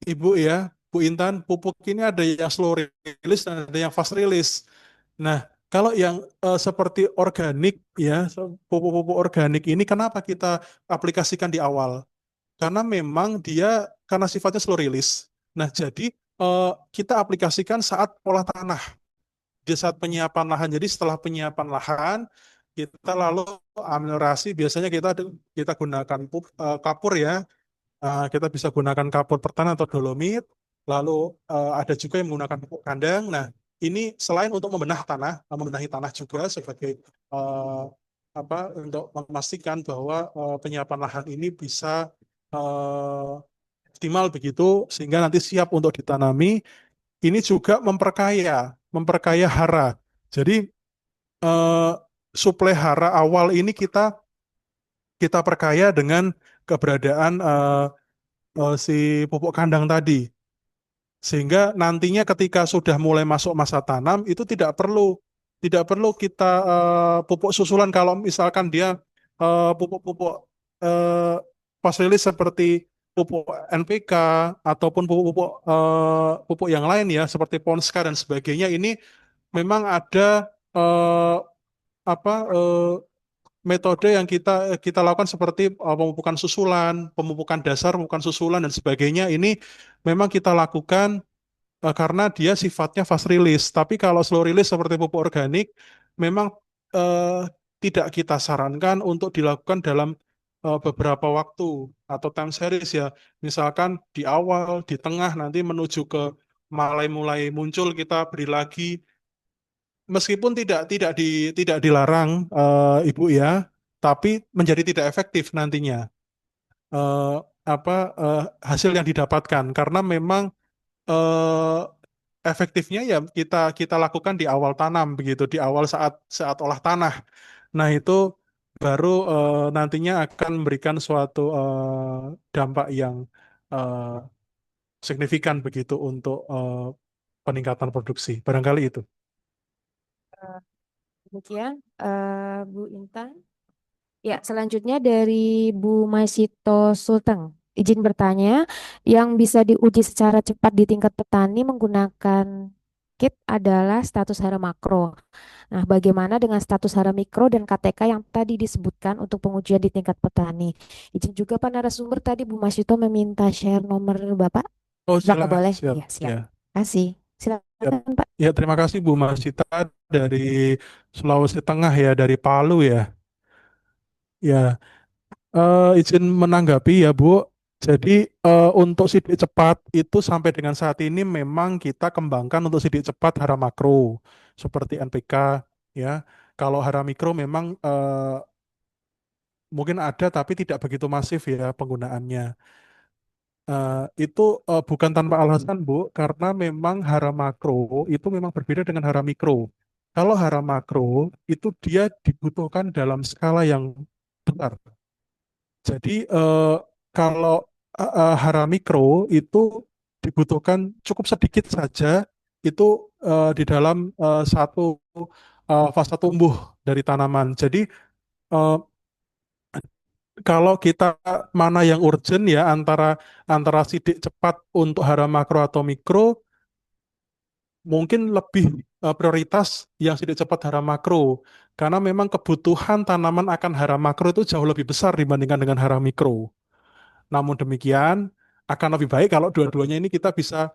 Ibu ya, Bu Intan, pupuk ini ada yang slow release dan ada yang fast release. Nah, kalau yang seperti organik ya, pupuk-pupuk organik ini kenapa kita aplikasikan di awal? Karena memang dia karena sifatnya slow release. Nah, jadi kita aplikasikan saat olah tanah, di saat penyiapan lahan. Jadi setelah penyiapan lahan, kita lalu ameliorasi. Biasanya kita gunakan kapur ya. Kita bisa gunakan kapur pertan atau dolomit. Lalu ada juga yang menggunakan pupuk kandang. Nah, ini selain untuk membenahi tanah juga sebagai eh, apa untuk memastikan bahwa penyiapan lahan ini bisa optimal begitu sehingga nanti siap untuk ditanami. Ini juga memperkaya hara. Jadi eh, suplai hara awal ini kita kita perkaya dengan keberadaan si pupuk kandang tadi. Sehingga nantinya ketika sudah mulai masuk masa tanam itu tidak perlu kita pupuk susulan kalau misalkan dia pupuk-pupuk eh, fast release seperti pupuk NPK ataupun pupuk yang lain ya seperti Ponska dan sebagainya ini memang ada eh, apa metode yang kita kita lakukan seperti pemupukan susulan, pemupukan dasar, pemupukan susulan dan sebagainya ini memang kita lakukan karena dia sifatnya fast release. Tapi kalau slow release seperti pupuk organik memang eh, tidak kita sarankan untuk dilakukan dalam beberapa waktu atau time series ya. Misalkan di awal, di tengah nanti menuju ke mulai muncul kita beri lagi meskipun tidak dilarang Ibu ya, tapi menjadi tidak efektif nantinya eh, hasil yang didapatkan karena memang eh, efektifnya ya kita lakukan di awal tanam begitu, di awal saat saat olah tanah. Nah, itu baru nantinya akan memberikan suatu dampak yang eh, signifikan begitu untuk peningkatan produksi. Barangkali itu. Eh, Demikian, Bu Intan. Ya, selanjutnya dari Bu Masito Sulteng. Izin bertanya, yang bisa diuji secara cepat di tingkat petani menggunakan kit adalah status hara makro. Nah, bagaimana dengan status hara mikro dan KTK yang tadi disebutkan untuk pengujian di tingkat petani? Izin juga Pak narasumber tadi Bu Masito meminta share nomor Bapak. Oh, Apakah silakan, boleh? siap. Ya, siap. Ya. Kasih. Ya, Silakan Pak. ya, terima kasih Bu Masita dari Sulawesi Tengah ya, dari Palu ya. Ya, izin menanggapi ya Bu. Jadi untuk sidik cepat itu sampai dengan saat ini memang kita kembangkan untuk sidik cepat hara makro seperti NPK ya. Kalau hara mikro memang mungkin ada tapi tidak begitu masif ya penggunaannya. Itu bukan tanpa alasan, Bu, karena memang hara makro itu memang berbeda dengan hara mikro. Kalau hara makro itu dia dibutuhkan dalam skala yang besar. Jadi kalau hara mikro itu dibutuhkan cukup sedikit saja itu di dalam satu fase tumbuh dari tanaman. Jadi eh, kalau kita mana yang urgent ya antara antara sidik cepat untuk hara makro atau mikro, mungkin lebih prioritas yang sidik cepat hara makro karena memang kebutuhan tanaman akan hara makro itu jauh lebih besar dibandingkan dengan hara mikro. Namun demikian akan lebih baik kalau dua-duanya ini kita bisa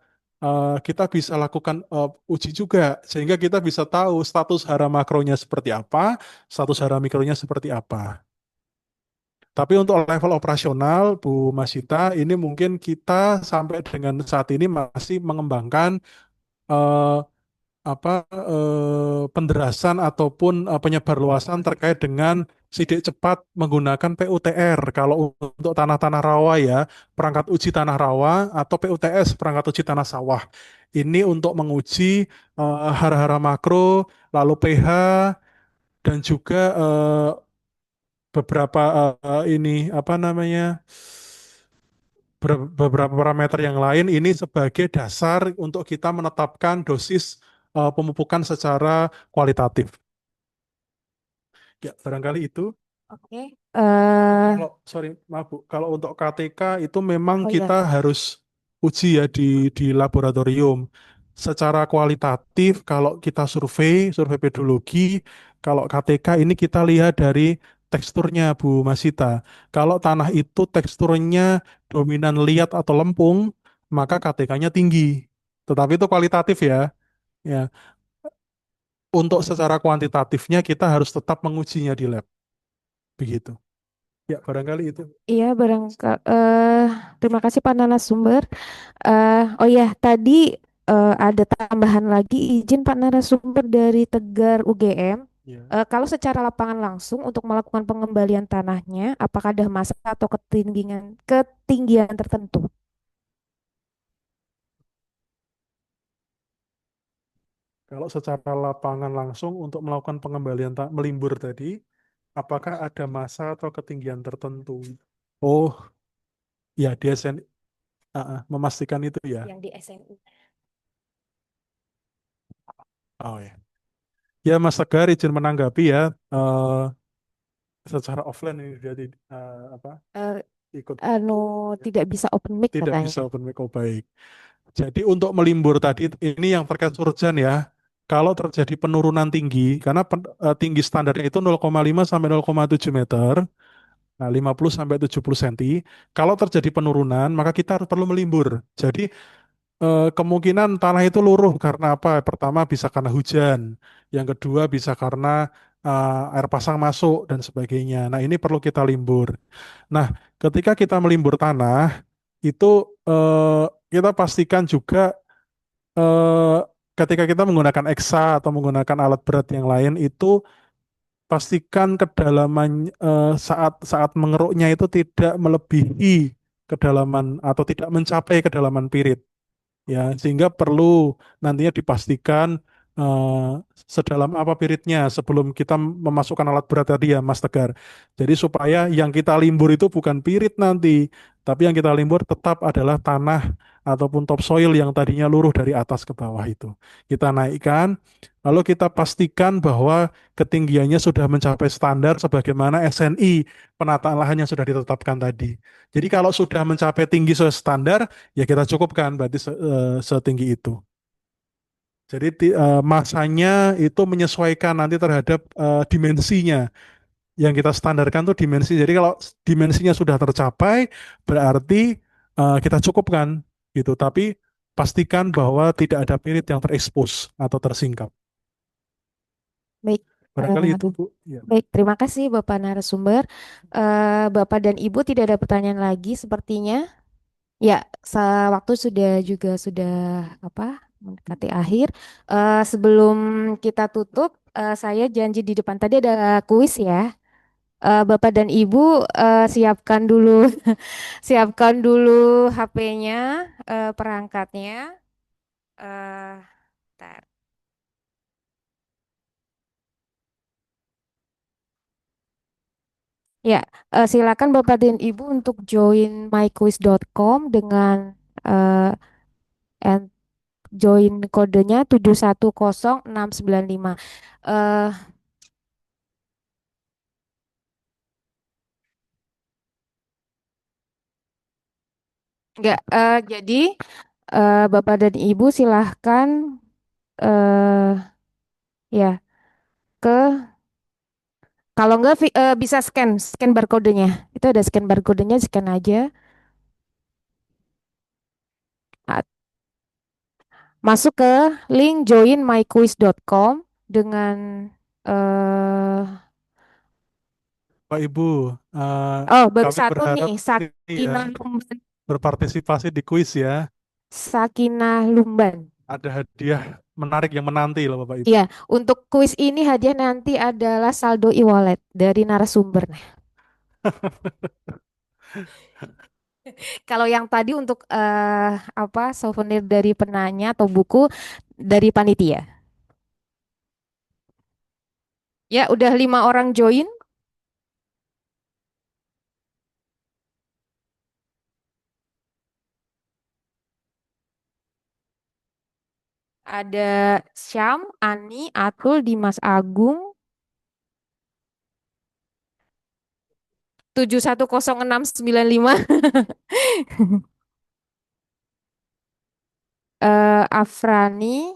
lakukan uji juga sehingga kita bisa tahu status hara makronya seperti apa, status hara mikronya seperti apa. Tapi untuk level operasional, Bu Masita, ini mungkin kita sampai dengan saat ini masih mengembangkan eh, penderasan ataupun penyebarluasan terkait dengan sidik cepat menggunakan PUTR. Kalau untuk tanah-tanah rawa ya, perangkat uji tanah rawa atau PUTS, perangkat uji tanah sawah. Ini untuk menguji hara-hara makro, lalu pH dan juga beberapa ini apa namanya beberapa parameter yang lain ini sebagai dasar untuk kita menetapkan dosis pemupukan secara kualitatif. Ya, barangkali itu. Oke. Sorry, maaf Bu, kalau untuk KTK itu memang Oh kita ya, harus uji ya di laboratorium. Secara kualitatif, kalau kita survei pedologi, kalau KTK ini kita lihat dari teksturnya Bu Masita. Kalau tanah itu teksturnya dominan liat atau lempung, maka KTK-nya tinggi. Tetapi itu kualitatif ya. Ya, untuk secara kuantitatifnya kita harus tetap mengujinya di lab. Begitu. Ya, barangkali itu. iya terima kasih Pak narasumber. Oh ya, tadi ada tambahan lagi izin Pak narasumber dari Tegar UGM. Ya. Kalau secara lapangan langsung untuk melakukan pengembalian tanahnya, apakah ada masa atau ketinggian tertentu? Kalau secara lapangan langsung untuk melakukan pengembalian melimbur tadi, apakah ada masa atau ketinggian tertentu? Oh, ya dia memastikan itu ya. Yang di SNU. Oh ya. Ya Mas Tegar izin menanggapi ya. Secara offline ini dia apa Eh, ikut Tidak bisa open mic tidak katanya. bisa open mic. Oh, baik. Jadi untuk melimbur tadi ini yang terkait surjan ya. Kalau terjadi penurunan tinggi, karena tinggi standarnya itu 0,5 sampai 0,7 meter, nah 50 sampai 70 cm. Kalau terjadi penurunan, maka kita harus perlu melimbur. Jadi kemungkinan tanah itu luruh karena apa? Pertama bisa karena hujan, yang kedua bisa karena air pasang masuk dan sebagainya. Nah, ini perlu kita limbur. Nah, ketika kita melimbur tanah, itu kita pastikan juga eh, ketika kita menggunakan eksa atau menggunakan alat berat yang lain itu pastikan kedalaman saat saat mengeruknya itu tidak melebihi kedalaman atau tidak mencapai kedalaman pirit ya sehingga perlu nantinya dipastikan eh, sedalam apa piritnya sebelum kita memasukkan alat berat tadi ya Mas Tegar. Jadi supaya yang kita limbur itu bukan pirit nanti, tapi yang kita limbur tetap adalah tanah ataupun topsoil yang tadinya luruh dari atas ke bawah itu. Kita naikkan, lalu kita pastikan bahwa ketinggiannya sudah mencapai standar sebagaimana SNI penataan lahan yang sudah ditetapkan tadi. Jadi kalau sudah mencapai tinggi sesuai standar, ya kita cukupkan berarti setinggi itu. Jadi masanya itu menyesuaikan nanti terhadap dimensinya. Yang kita standarkan tuh dimensi. Jadi kalau dimensinya sudah tercapai, berarti kita cukupkan gitu. Tapi pastikan bahwa tidak ada pirit yang terekspos atau tersingkap. Baik, Barangkali eh, itu Bu. Ya. baik. Terima kasih Bapak narasumber. Bapak dan Ibu tidak ada pertanyaan lagi sepertinya. Ya, waktu sudah apa mendekati akhir. Sebelum kita tutup, saya janji di depan tadi ada kuis ya. Bapak dan Ibu siapkan dulu siapkan dulu HP-nya, perangkatnya. Eh, Bentar. Ya, silakan Bapak dan Ibu untuk join myquiz.com dengan eh, and join kodenya 710695. Eh enggak, jadi Bapak dan Ibu silahkan eh ya ke kalau enggak bisa scan barcode-nya. Itu ada scan barcode-nya, scan aja. Ah, masuk ke link joinmyquiz.com dengan eh Pak Ibu, eh, oh baru kami satu berharap nih, ini ya Sakinah Lumban. berpartisipasi di kuis ya. Sakinah Lumban. Ada hadiah menarik yang menanti loh Bapak Ibu. Iya, untuk kuis ini hadiah nanti adalah saldo e-wallet dari narasumber. Kalau yang tadi untuk apa souvenir dari penanya atau buku dari panitia. Ya, udah 5 orang join. Ada Syam, Ani, Atul, Dimas Agung, 710695. Afrani,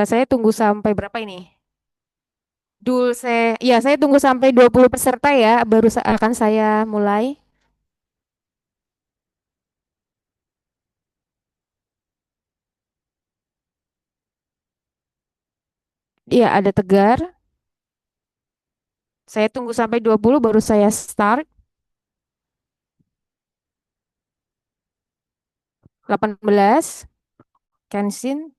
saya tunggu sampai berapa ini? Dulce, ya saya tunggu sampai 20 peserta ya, baru akan saya mulai. Iya, ada Tegar. Saya tunggu sampai 20 baru saya start. 18, Kensin.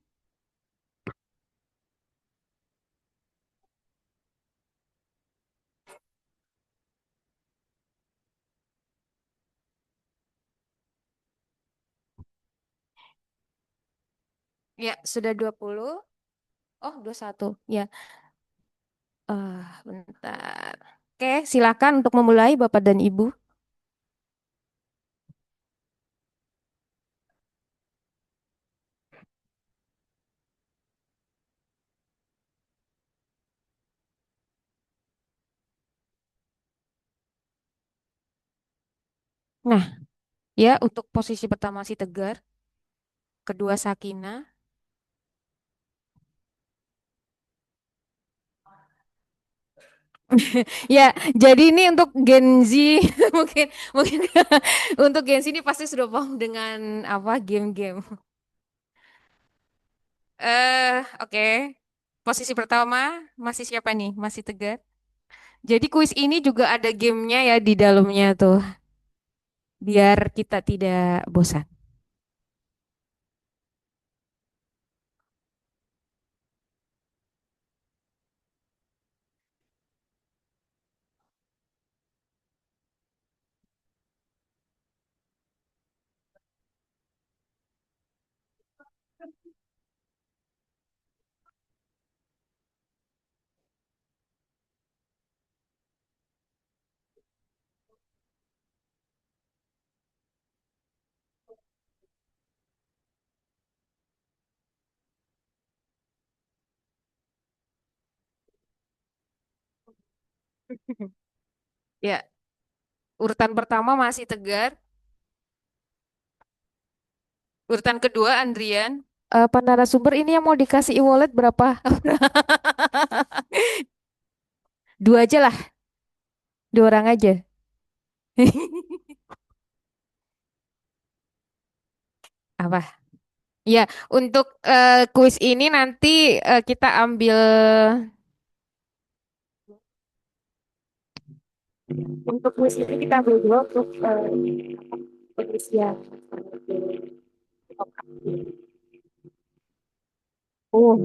Ya, sudah 20. Oh, 21. Ya, bentar. Oke, silakan untuk memulai Bapak dan Ibu. Nah, ya untuk posisi pertama si Tegar, kedua Sakina. Ya, jadi ini untuk Gen Z mungkin mungkin untuk Gen Z ini pasti sudah paham dengan apa game-game. Oke. Posisi pertama masih siapa nih? Masih Tegar. Jadi kuis ini juga ada gamenya ya di dalamnya tuh. biar kita tidak bosan. Ya, urutan pertama masih Tegar, urutan kedua Andrian. Pak narasumber ini yang mau dikasih e-wallet berapa? Dua aja lah, dua orang aja. Apa? Ya, untuk kuis ini nanti kita ambil untuk kuis ini kita ambil dua untuk pengisian. Oh,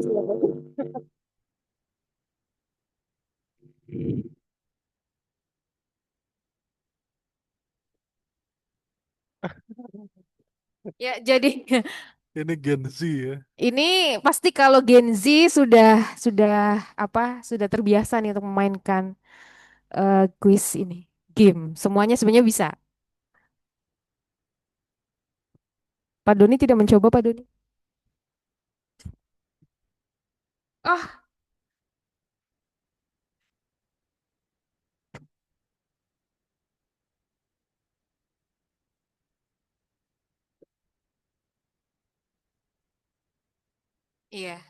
ya, jadi Ini Gen Z ya. ini pasti kalau Gen Z sudah sudah terbiasa nih untuk memainkan kuis ini, game. Semuanya sebenarnya bisa. Pak Doni tidak mencoba, Pak Doni? Oh, iya.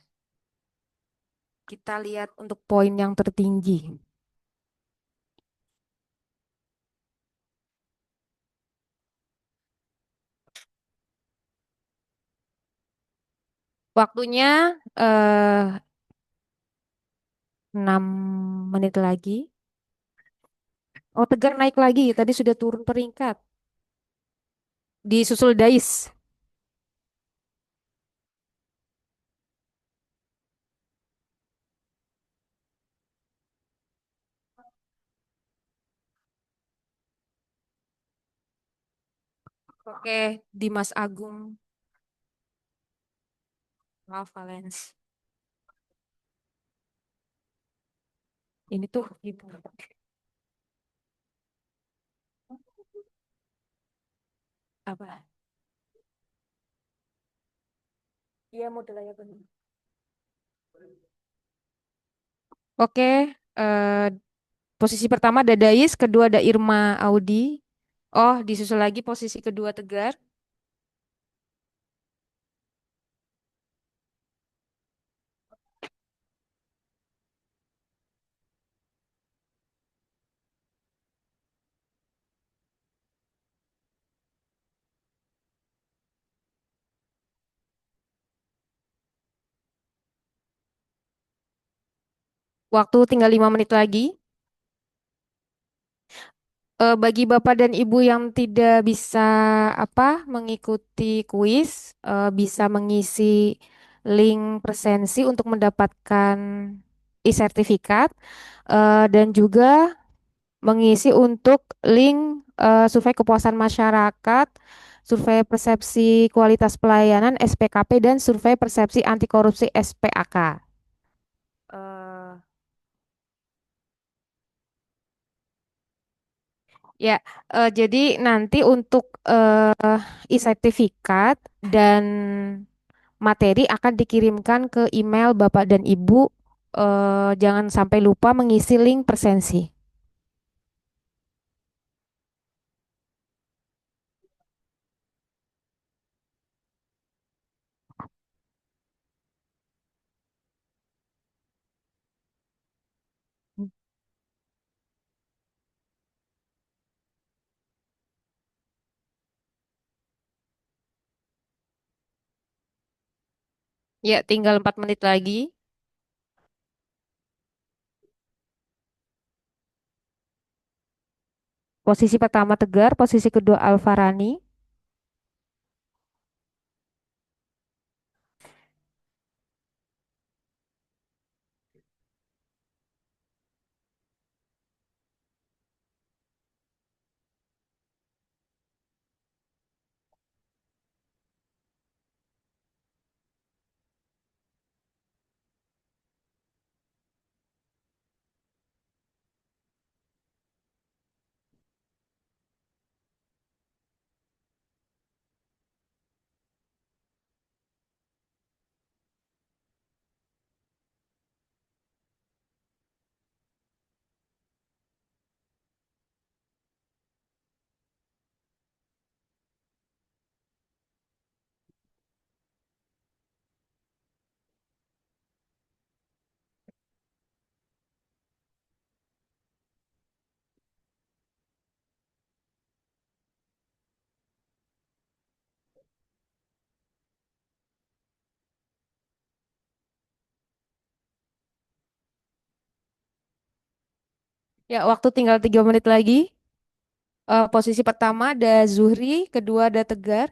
Kita lihat untuk poin yang tertinggi. Waktunya 6 menit lagi. Oh, Tegar naik lagi. Tadi sudah turun peringkat. Disusul Dais. Oke, Dimas Agung, Ralph Valens. Ini tuh gitu. Apa? Iya, model layar benar. Oke, eh, posisi pertama ada Dais, kedua ada Irma Audi. Oh, disusul lagi posisi kedua Tegar. Waktu tinggal 5 menit lagi. Bagi Bapak dan Ibu yang tidak bisa mengikuti kuis, bisa mengisi link presensi untuk mendapatkan e-sertifikat dan juga mengisi untuk link survei kepuasan masyarakat, survei persepsi kualitas pelayanan SPKP dan survei persepsi anti korupsi SPAK. Eh, Ya, jadi nanti untuk e-sertifikat dan materi akan dikirimkan ke email Bapak dan Ibu. Jangan sampai lupa mengisi link presensi. Ya, tinggal 4 menit lagi. Posisi pertama Tegar, posisi kedua Alfarani. Ya, waktu tinggal 3 menit lagi. Posisi pertama ada Zuhri, kedua ada Tegar.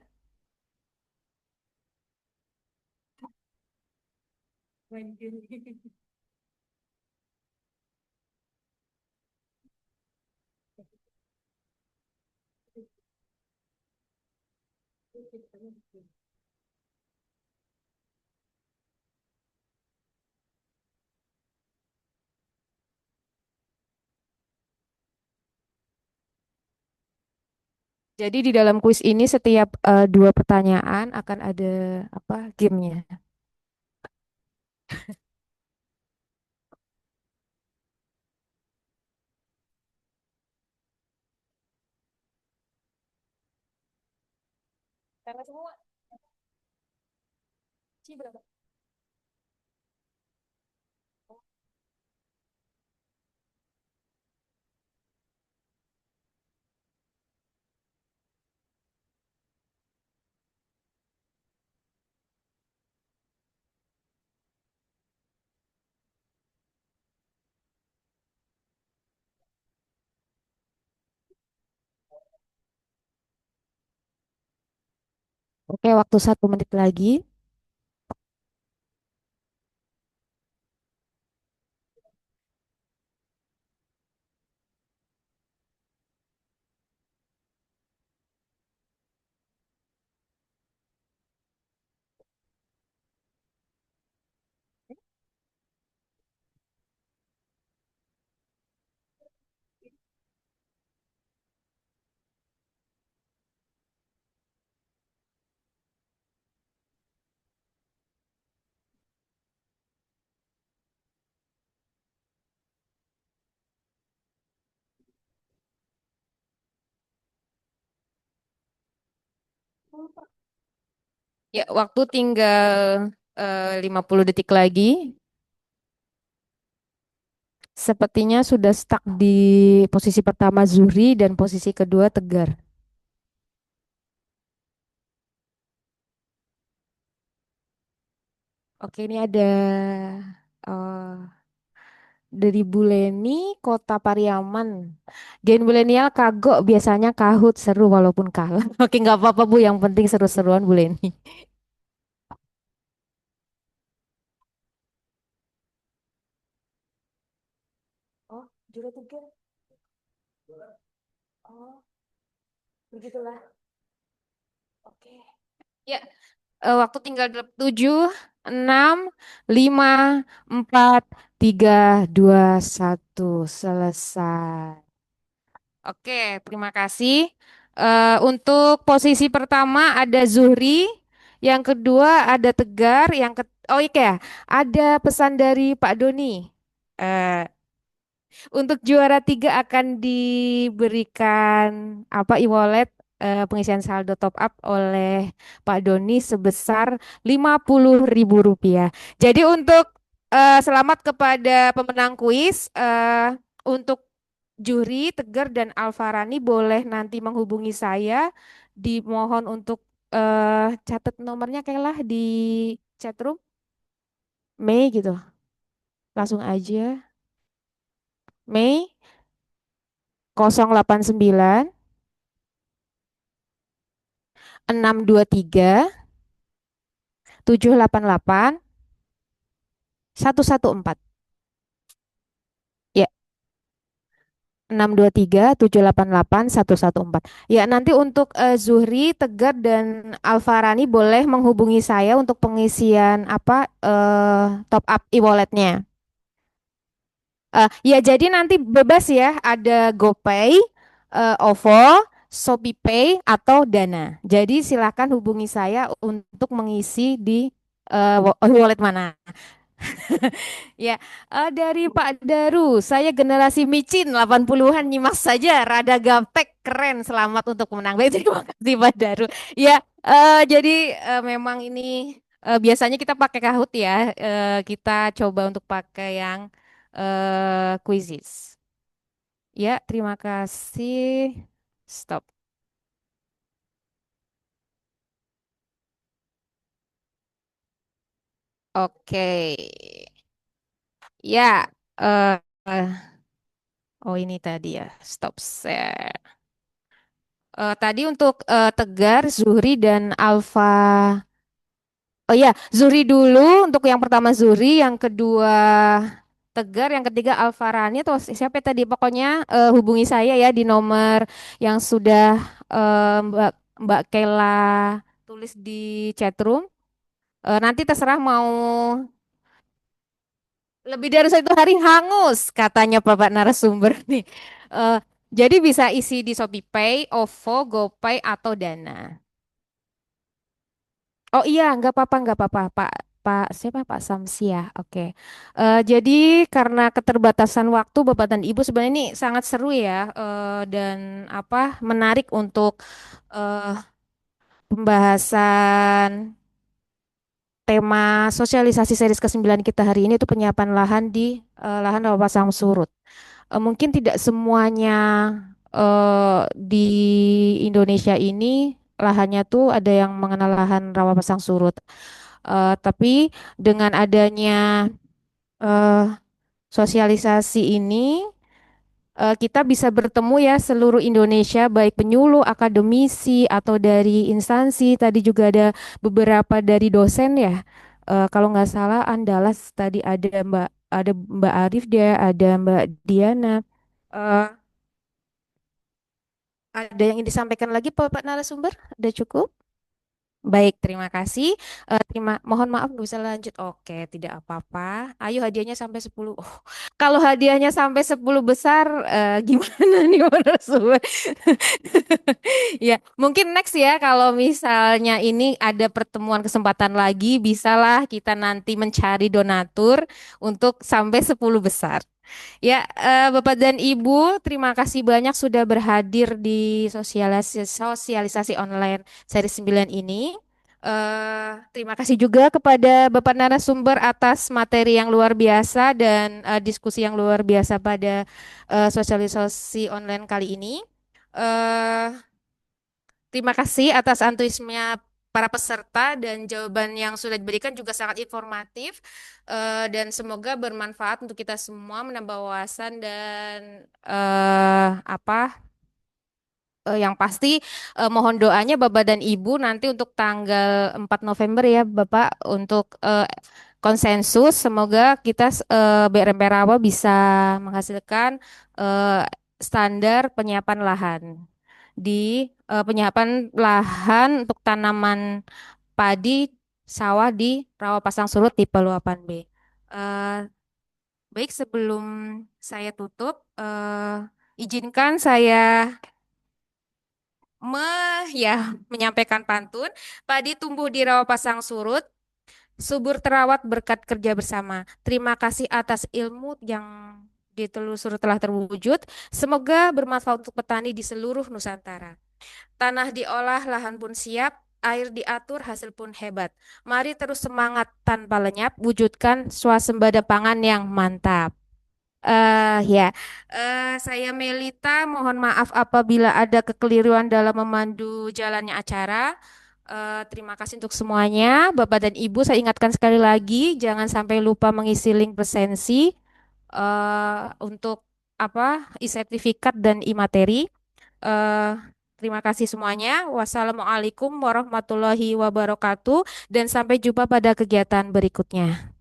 Jadi di dalam kuis ini setiap 2 pertanyaan akan ada apa gamenya. Karena semua berapa? Oke, waktu 1 menit lagi. Ya, waktu tinggal 50 detik lagi. Sepertinya sudah stuck di posisi pertama Zuhri dan posisi kedua Tegar. Oke, ini ada dari Bu Leni, Kota Pariaman. Gen milenial kagok biasanya kahut seru walaupun kalah. Oke, nggak apa-apa Bu, yang penting seru-seruan Bu Leni. Oh, juara 3. Oh, begitulah. Oke. Ya, waktu tinggal 7, 6, 5, 4, 3, 2, 1. Selesai. Oke, terima kasih. Untuk posisi pertama ada Zuhri, yang kedua ada Tegar, oh iya, ada pesan dari Pak Doni. Eh, untuk juara 3 akan diberikan apa e-wallet pengisian saldo top up oleh Pak Doni sebesar Rp50.000. Jadi untuk selamat kepada pemenang kuis. Untuk juri Tegar dan Alfarani boleh nanti menghubungi saya. Dimohon untuk catat nomornya kayak di chatroom Mei gitu. Langsung aja. Mei. 089 623 788 114. Ya, 623 788 114. Ya, nanti untuk Zuhri, Tegar dan Alfarani boleh menghubungi saya untuk pengisian top up e-walletnya. Ya, jadi nanti bebas ya, ada GoPay, OVO, ShopeePay atau Dana. Jadi silakan hubungi saya untuk mengisi di wallet mana. Ya, dari Pak Daru, saya generasi micin 80-an nyimak saja, rada gaptek, keren, selamat untuk menang. Baik, terima kasih Pak Daru. Ya, jadi memang ini biasanya kita pakai Kahoot ya, kita coba untuk pakai yang quizzes. Ya, terima kasih. Stop. Oke. Ya, eh, oh ini tadi ya, stop share. Tadi untuk Tegar, Zuhri, dan Alfa. Oh ya, Zuhri dulu. Untuk yang pertama Zuhri, yang kedua Tegar, yang ketiga Alfarani atau siapa tadi? Pokoknya hubungi saya ya di nomor yang sudah Mbak Mbak Kela tulis di chatroom. Nanti terserah mau lebih dari 1 hari hangus, katanya Bapak narasumber nih. Eh, jadi bisa isi di ShopeePay, OVO, GoPay, atau Dana. Oh iya, nggak apa-apa, Pak. Pak siapa Pak Samsia? Oke. Jadi karena keterbatasan waktu Bapak dan Ibu sebenarnya ini sangat seru ya dan menarik untuk eh, pembahasan tema sosialisasi series ke-9 kita hari ini itu penyiapan lahan di lahan rawa pasang surut. Mungkin tidak semuanya di Indonesia ini lahannya tuh ada yang mengenal lahan rawa pasang surut. Tapi dengan adanya eh, sosialisasi ini kita bisa bertemu ya seluruh Indonesia baik penyuluh, akademisi atau dari instansi. Tadi juga ada beberapa dari dosen ya. Kalau nggak salah Andalas tadi ada Mbak Arif dia, ada Mbak Diana. Eh, ada yang ingin disampaikan lagi Pak narasumber? Ada cukup? Baik, terima kasih. Mohon maaf nggak bisa lanjut. Oke, tidak apa-apa. Ayo hadiahnya sampai 10. Oh, kalau hadiahnya sampai 10 besar, gimana nih menurut Subhan? Ya, mungkin next ya kalau misalnya ini ada pertemuan kesempatan lagi, bisalah kita nanti mencari donatur untuk sampai 10 besar. Ya, Bapak dan Ibu, terima kasih banyak sudah berhadir di sosialisasi online seri 9 ini. Terima kasih juga kepada Bapak narasumber atas materi yang luar biasa dan diskusi yang luar biasa pada sosialisasi online kali ini. Eh, Terima kasih atas antusiasme para peserta dan jawaban yang sudah diberikan juga sangat informatif dan semoga bermanfaat untuk kita semua menambah wawasan dan yang pasti mohon doanya Bapak dan Ibu nanti untuk tanggal 4 November ya Bapak untuk konsensus semoga kita BRM Perawa bisa menghasilkan eh, standar penyiapan lahan penyiapan lahan untuk tanaman padi sawah di Rawa Pasang Surut tipe luapan B. Eh, Baik sebelum saya tutup izinkan saya menyampaikan pantun. Padi tumbuh di rawa pasang surut, subur terawat berkat kerja bersama. Terima kasih atas ilmu yang ditelusuri telah terwujud. Semoga bermanfaat untuk petani di seluruh Nusantara. Tanah diolah, lahan pun siap, air diatur, hasil pun hebat. Mari terus semangat tanpa lenyap, wujudkan swasembada pangan yang mantap. Ya, saya Melita, mohon maaf apabila ada kekeliruan dalam memandu jalannya acara. Terima kasih untuk semuanya, Bapak dan Ibu. Saya ingatkan sekali lagi, jangan sampai lupa mengisi link presensi untuk e-sertifikat dan e-materi. Eh, Terima kasih semuanya. Wassalamualaikum warahmatullahi wabarakatuh dan sampai jumpa pada kegiatan berikutnya.